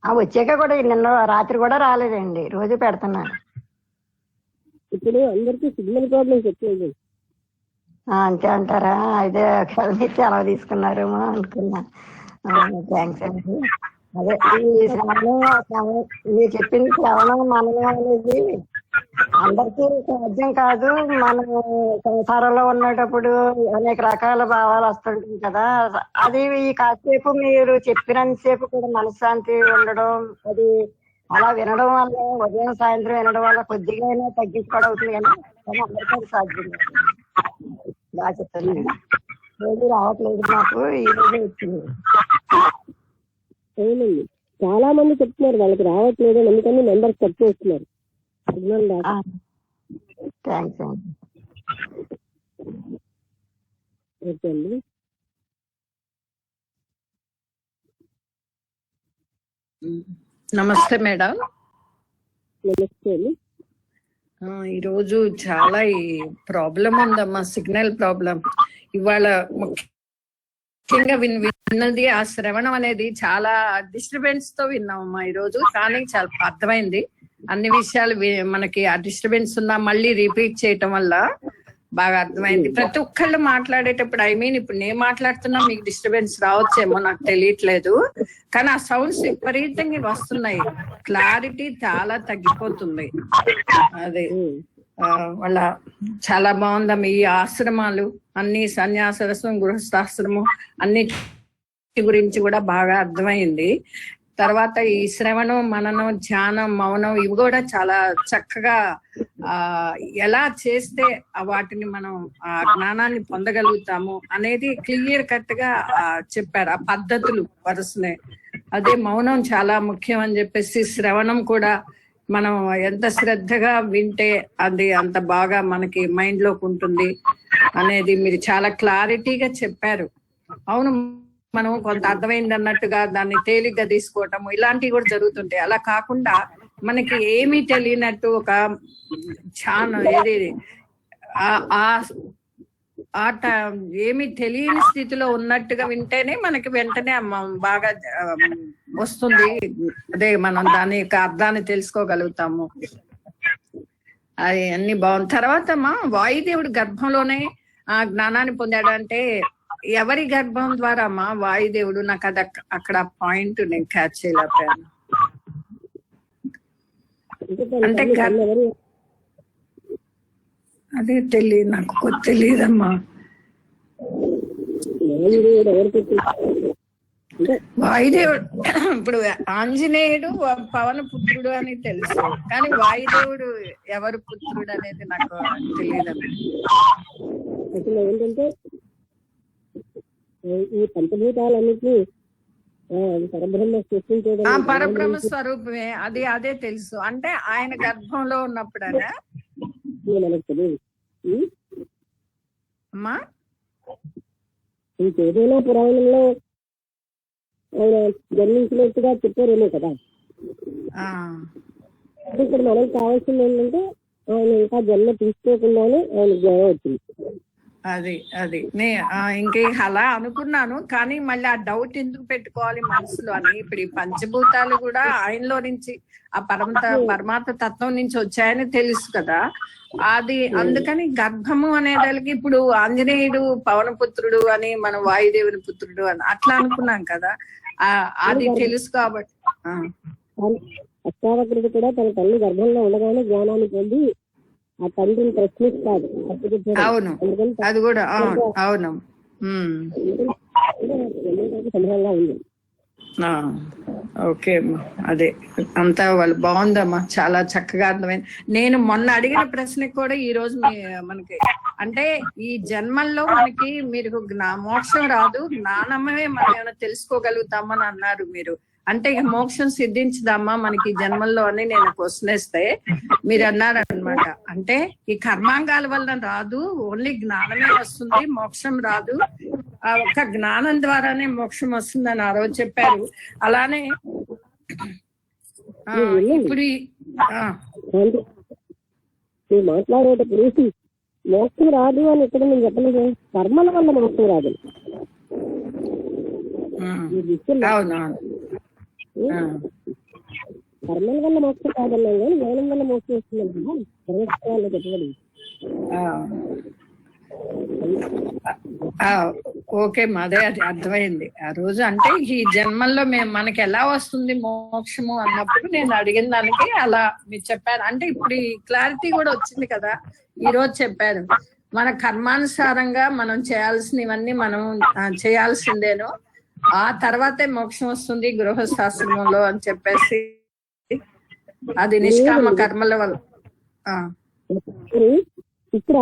వచ్చాక కూడా నిన్న రాత్రి కూడా రాలేదండి. రోజు పెడుతున్నాను. ఇప్పుడు అందరికి సిగ్నల్ ప్రాబ్లమ్స్ చెప్పలేదు. అంతే అంటారా? అయితే మీరు సెలవు తీసుకున్నారేమో అనుకున్నా. థ్యాంక్స్ అండి. అదే ఈ శ్రవణం మీరు చెప్పింది శ్రవణం మననం అనేది అందరికీ సాధ్యం కాదు. మనం సంసారంలో ఉన్నప్పుడు అనేక రకాల భావాలు వస్తుంటాయి కదా. అది ఈ కాసేపు మీరు చెప్పినంతసేపు కూడా మనశ్శాంతి ఉండడం, అది అలా వినడం వల్ల ఉదయం సాయంత్రం వినడం వల్ల కొద్దిగా అయినా తగ్గించుకోవడం అవుతుంది. కానీ అందరికీ అది సాధ్యం కాదు. బాగా చెప్తాను. రోజు రావట్లేదు, నాకు ఈ రోజు వచ్చింది. అవునండి, చాలా మంది చెప్తున్నారు వాళ్ళకి రావట్లేదు, ఎందుకని మెంబర్స్ తక్కువ వస్తున్నారు. థ్యాంక్స్ అండి. ఓకే అండి. నమస్తే మేడం. నమస్తే అండి. ఈరోజు చాలా ప్రాబ్లం ఉందమ్మా, సిగ్నల్ ప్రాబ్లం. ఇవాళ ముఖ్యంగా విన్నది ఆ శ్రవణం అనేది చాలా డిస్టర్బెన్స్ తో విన్నామమ్మా ఈరోజు. కానీ చాలా అర్థమైంది అన్ని విషయాలు. మనకి ఆ డిస్టర్బెన్స్ ఉన్నా మళ్ళీ రిపీట్ చేయటం వల్ల బాగా అర్థమైంది. ప్రతి ఒక్కళ్ళు మాట్లాడేటప్పుడు ఇప్పుడు నేను మాట్లాడుతున్నా మీకు డిస్టర్బెన్స్ రావచ్చేమో, నాకు తెలియట్లేదు. కానీ ఆ సౌండ్స్ విపరీతంగా వస్తున్నాయి, క్లారిటీ చాలా తగ్గిపోతుంది. అదే వాళ్ళ చాలా బాగుందమ్మా. ఈ ఆశ్రమాలు అన్ని సన్యాసాశ్రమం, గృహస్థాశ్రమం అన్నిటి గురించి కూడా బాగా అర్థమైంది. తర్వాత ఈ శ్రవణం, మననం, ధ్యానం, మౌనం ఇవి కూడా చాలా చక్కగా ఎలా చేస్తే వాటిని మనం ఆ జ్ఞానాన్ని పొందగలుగుతాము అనేది క్లియర్ కట్ గా చెప్పారు. ఆ పద్ధతులు వరుసనే. అదే మౌనం చాలా ముఖ్యం అని చెప్పేసి, శ్రవణం కూడా మనం ఎంత శ్రద్ధగా వింటే అది అంత బాగా మనకి మైండ్ లోకి ఉంటుంది అనేది మీరు చాలా క్లారిటీగా చెప్పారు. అవును, మనం కొంత అర్థమైంది అన్నట్టుగా దాన్ని తేలిగ్గా తీసుకోవటము ఇలాంటివి కూడా జరుగుతుంటాయి. అలా కాకుండా మనకి ఏమీ తెలియనట్టు ఒక ఏది ఆ ఏమి తెలియని స్థితిలో ఉన్నట్టుగా వింటేనే మనకి వెంటనే బాగా వస్తుంది. అదే మనం దాని యొక్క అర్థాన్ని తెలుసుకోగలుగుతాము. అది అన్ని బాగుంది. తర్వాత వాయుదేవుడు గర్భంలోనే ఆ జ్ఞానాన్ని పొందాడు అంటే ఎవరి గర్భం ద్వారా వాయుదేవుడు? నాకు అది అక్కడ పాయింట్ నేను క్యాచ్ చేయలేకపోయాను. అంటే అదే తెలియదు, నాకు తెలియదమ్మా. వాయుదేవుడు ఇప్పుడు ఆంజనేయుడు పవన పుత్రుడు అని తెలుసు, కానీ వాయుదేవుడు ఎవరు పుత్రుడు అనేది నాకు తెలియదమ్మా. అసలు ఏంటంటే ఈ పంచభూతాలన్నిటినీ పరబ్రహ్మ సృష్టించడం, పరబ్రహ్మ స్వరూపమే. అదే తెలుసు. అంటే ఆయన గర్భంలో ఉన్నప్పుడనే మనకు తెలియదు. అమ్మా ఇంకేదైనా పురాణంలో ఆయన జన్మించినట్టుగా చెప్పారేమో కదా. ఇక్కడ మనకు కావాల్సింది ఏంటంటే ఆయన ఇంకా జన్మ తీసుకోకుండానే ఆయన జ్ఞానం వచ్చింది. అది ఇంకే అలా అనుకున్నాను, కానీ మళ్ళీ ఆ డౌట్ ఎందుకు పెట్టుకోవాలి మనసులో అని. ఇప్పుడు ఈ పంచభూతాలు కూడా ఆయనలో నుంచి ఆ పరమాత్మ తత్వం నుంచి వచ్చాయని తెలుసు కదా. అది అందుకని గర్భము అనేదానికి ఇప్పుడు ఆంజనేయుడు పవనపుత్రుడు అని, మనం వాయుదేవుని పుత్రుడు అని అట్లా అనుకున్నాం కదా. అది తెలుసు కాబట్టి. అష్టావక్రుడు కూడా తన తల్లి గర్భంలో ఉండగానే జ్ఞానాన్ని పొంది ఆ తండ్రిని ప్రశ్నిస్తాడు. అవును, అది కూడా అవును. సంభవంగా ఉంది. ఓకే అమ్మా, అదే అంతా వాళ్ళు బాగుందమ్మా, చాలా చక్కగా అర్థమైంది. నేను మొన్న అడిగిన ప్రశ్నకి కూడా ఈ రోజు మనకి అంటే ఈ జన్మల్లో మనకి మీరు మోక్షం రాదు, జ్ఞానమే మనం ఏమైనా తెలుసుకోగలుగుతామని అన్నారు మీరు. అంటే ఇక మోక్షం సిద్ధించదమ్మా మనకి జన్మల్లో అని నేను క్వశ్చన్ వేస్తే మీరు అన్నారు అనమాట. అంటే ఈ కర్మాంగాల వల్ల రాదు, ఓన్లీ జ్ఞానమే వస్తుంది, మోక్షం రాదు. ఆ ఒక్క జ్ఞానం ద్వారానే మోక్షం వస్తుందని ఆ రోజు చెప్పారు. అలానే ఇప్పుడు మాట్లాడేటప్పుడు మోక్షం రాదు అని ఇక్కడ నేను చెప్పలేదు. కర్మల వల్ల మోక్షం రాదు. కర్మల వల్ల మోక్షం కాదన్నాం కానీ జ్ఞానం వల్ల మోక్షం వస్తుందన్నా సర్వస్వాల్లో చెప్పగలి. ఓకే, అదే అది అర్థమైంది ఆ రోజు. అంటే ఈ జన్మల్లో మనకి ఎలా వస్తుంది మోక్షము అన్నప్పుడు నేను అడిగిన దానికి అలా మీరు చెప్పారు. అంటే ఇప్పుడు ఈ క్లారిటీ కూడా వచ్చింది కదా ఈ రోజు చెప్పారు. మన కర్మానుసారంగా మనం చేయాల్సినవన్నీ మనం చేయాల్సిందేనో, ఆ తర్వాతే మోక్షం వస్తుంది గృహస్థాశ్రమంలో అని చెప్పేసి అది నిష్కామ కర్మల వల్ల. ఇక్కడ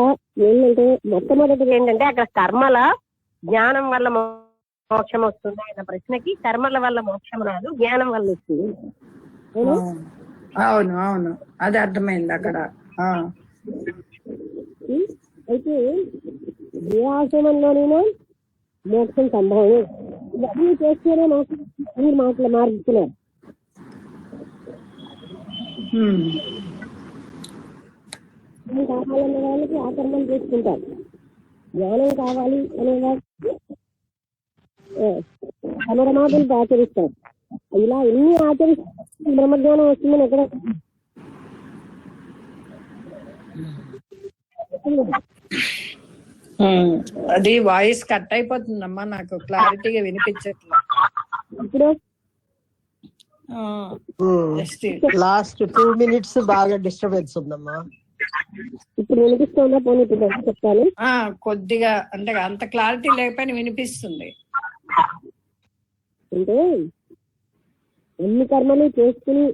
ఏంటంటే మొట్టమొదటిగా ఏంటంటే అక్కడ కర్మల జ్ఞానం వల్ల మోక్షం వస్తుంది అన్న ప్రశ్నకి కర్మల వల్ల మోక్షం రాదు, జ్ఞానం వల్ల వస్తుంది. అవును అవును, అది అర్థమైంది అక్కడ. అయితే ఏ ఆశ్రమంలోనైనా మోక్షం సంభవమే. ఇవన్నీ చేస్తేనే మోక్షం మీరు మాట్లాడుతున్నారు. కావాలన్న వాళ్ళకి ఆకర్మం చేసుకుంటారు. జ్ఞానం కావాలి అనే వాళ్ళకి సమరమాటలు ఆచరిస్తారు. ఇలా ఎన్ని ఆచరిస్తే బ్రహ్మజ్ఞానం వస్తుందని ఎక్కడ అది వాయిస్ కట్ అయిపోతుందమ్మా, నాకు క్లారిటీగా వినిపించట్లేదు. ఇప్పుడు లాస్ట్ 2 minutes బాగా డిస్టర్బెన్స్ ఉందమ్మా. ఇప్పుడు వినిపిస్తుందా? పోనీ ఇప్పుడు చెప్తాను. కొద్దిగా అంటే అంత క్లారిటీ లేకపోయినా వినిపిస్తుంది. అంటే ఎన్ని కర్మలు చేసుకుని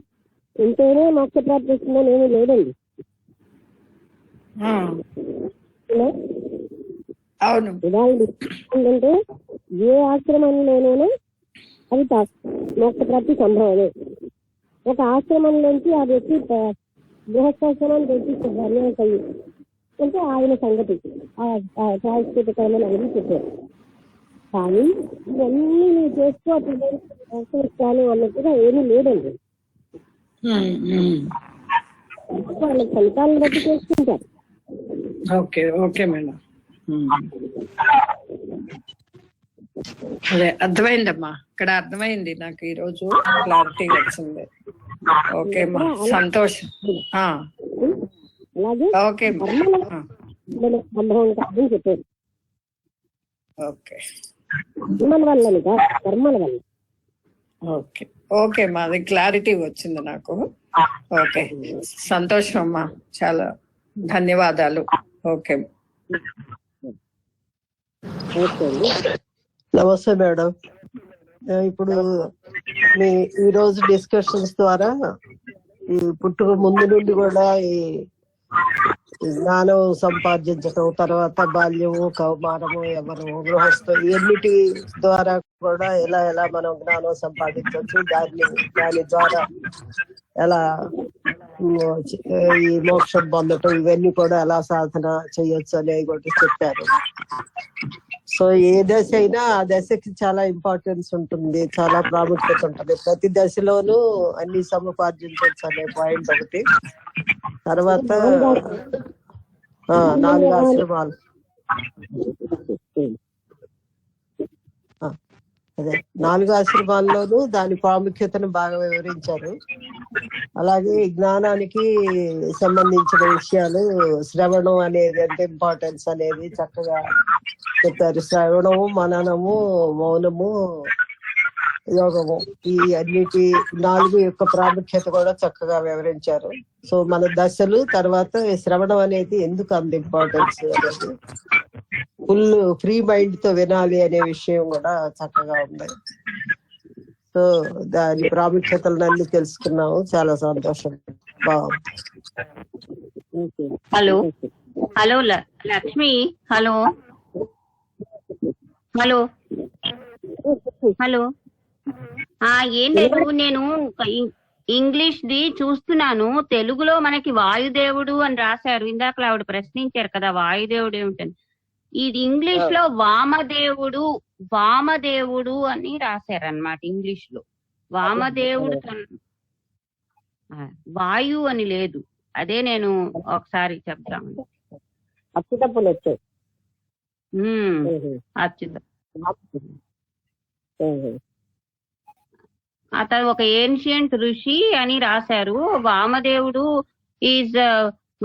ఉంటేనే మోక్ష ప్రాప్తి వస్తుందని ఏమీ లేదండి. అవును, ఉదాహరణ ఏంటంటే ఏ ఆశ్రమంలోనైనా అది మోక్ష ప్రాప్తి సంభవమే. ఒక ఆశ్రమంలోంచి ఆ వ్యక్తి గృహస్థాశ్రమానికి వచ్చి సన్యాసం అంటే ఆయన సంగతి శాశ్వత కర్మలు అనేది చెప్పారు. కానీ ఇవన్నీ నువ్వు చేసుకో మోక్షిస్తాను అన్నట్టుగా ఏమీ లేదండి. వాళ్ళ ఫలితాలను బట్టి చేసుకుంటారు. Okay okay madam. అదే అర్థమైందమ్మా, ఇక్కడ అర్థమైంది నాకు, ఈ రోజు క్లారిటీ వచ్చింది. ఓకే అమ్మా, సంతోషం. అలాగే ఓకే సంభవం కాదని చెప్పారు. ఓకే కర్మల వల్ల కర్మల వల్ల. ఓకే ఓకే అమ్మా, అది క్లారిటీ వచ్చింది నాకు. ఓకే, సంతోషం అమ్మా, చాలా ధన్యవాదాలు. ఓకే నమస్తే మేడం. ఇప్పుడు మీ ఈ రోజు డిస్కషన్స్ ద్వారా ఈ పుట్టుక ముందు నుండి కూడా ఈ జ్ఞానం సంపాదించటం, తర్వాత బాల్యము, కౌమారము, యవ్వనము, గృహస్థం, ఇవన్నిటి ద్వారా కూడా ఎలా ఎలా మనం జ్ఞానం సంపాదించవచ్చు, దాని ద్వారా ఎలా ఈ మోక్షం పొందటం, ఇవన్నీ కూడా ఎలా సాధన చేయొచ్చు అనేవి కూడా చెప్పారు. సో ఏ దశ అయినా ఆ దశకి చాలా ఇంపార్టెన్స్ ఉంటుంది, చాలా ప్రాముఖ్యత ఉంటుంది. ప్రతి దశలోనూ అన్ని సముపార్జించవచ్చు అనే పాయింట్ ఒకటి. తర్వాత 4 ఆశ్రమాలు, అదే 4 ఆశ్రమాల్లోనూ దాని ప్రాముఖ్యతను బాగా వివరించారు. అలాగే జ్ఞానానికి సంబంధించిన విషయాలు, శ్రవణం అనేది ఎంత ఇంపార్టెన్స్ అనేది చక్కగా చెప్పారు. శ్రవణము, మననము, మౌనము, యోగము, ఈ అన్నిటి 4 యొక్క ప్రాముఖ్యత కూడా చక్కగా వివరించారు. సో మన దశలు, తర్వాత శ్రవణం అనేది ఎందుకు అంత ఇంపార్టెన్స్ అనేది, ఫుల్ ఫ్రీ మైండ్ తో వినాలి అనే విషయం కూడా చక్కగా ఉంది. సో దాని ప్రాముఖ్యతలను అన్ని తెలుసుకున్నాము. చాలా సంతోషం. బాగుంది. Hello hello Lakshmi, hello hello hello. ఏం లేదు, నేను ఇంగ్లీష్ ది చూస్తున్నాను. తెలుగులో మనకి వాయుదేవుడు అని రాశారు. ఇందాక ఆవిడ ప్రశ్నించారు కదా, వాయుదేవుడు ఏమిటని. ఇది ఇంగ్లీష్ లో వామదేవుడు అని రాశారనమాట. ఇంగ్లీష్ లో వామదేవుడు వాయు అని లేదు. అదే నేను ఒకసారి చెప్తాను. అచ్చుతప్పులు వచ్చాయి. అతను ఒక ఏన్షియంట్ ఋషి అని రాశారు. వామదేవుడు ఈజ్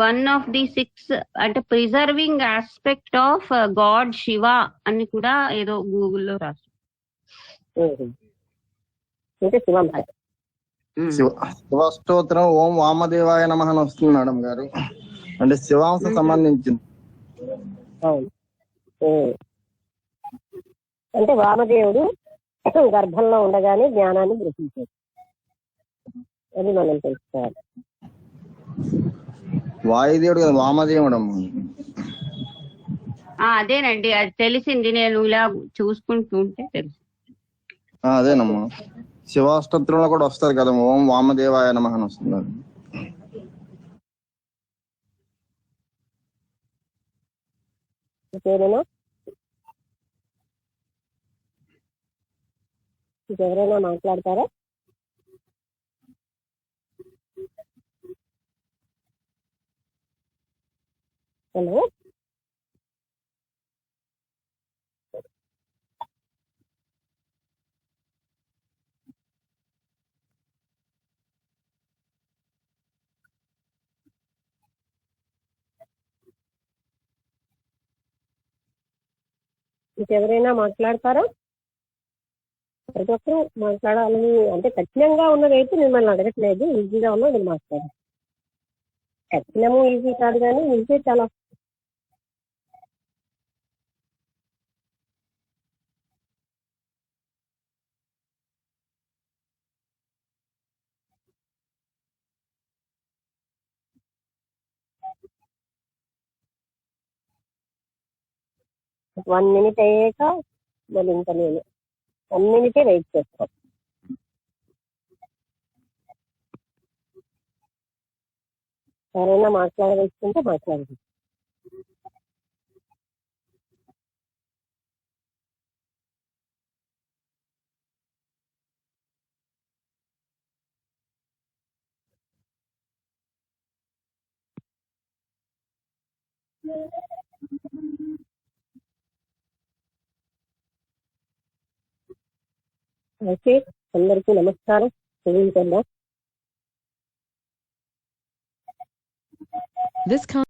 వన్ ఆఫ్ ది 6 అంటే preserving aspect of God Shiva అని కూడా ఏదో గూగుల్లో రాశారు. శివస్తోత్రం ఓం వామదేవాయ నమః అని వస్తుంది మేడం గారు, అంటే శివాంశ సంబంధించింది. అంటే వామదేవుడు గర్భంలో ఉండగానే జ్ఞానాన్ని గ్రహించాడు, అది మనం తెలుసుకోవాలి. వాయుదేవుడు కదా వామదేవుడు. అదేనండి, అది తెలిసింది. నేను ఇలా చూసుకుంటుంటే తెలుసు. అదేనమ్మా, శివాష్టోత్రంలో కూడా వస్తారు కదా, ఓం వామదేవాయ నమః అని వస్తున్నారు. ఎవరైనా మాట్లాడతారా? హలో, ఇంకెవరైనా మాట్లాడతారా? ప్రతి ఒక్కరూ మాట్లాడాలని, అంటే కఠినంగా ఉన్నదైతే మిమ్మల్ని అడగట్లేదు, ఈజీగా ఉన్నా మీరు మాట్లాడారు. కఠినము ఈజీ కాదు, కానీ ఈజీ చాలా. వన్ మినిట్ అయ్యాక మళ్ళీ ఇంకా నేను 1 మినిటే వెయిట్ చేస్తాం. ఎవరైనా మాట్లాడవేసుకుంటే మాట్లాడండి. ఓకే, అందరికీ నమస్కారం. ముగించేద్దాం. This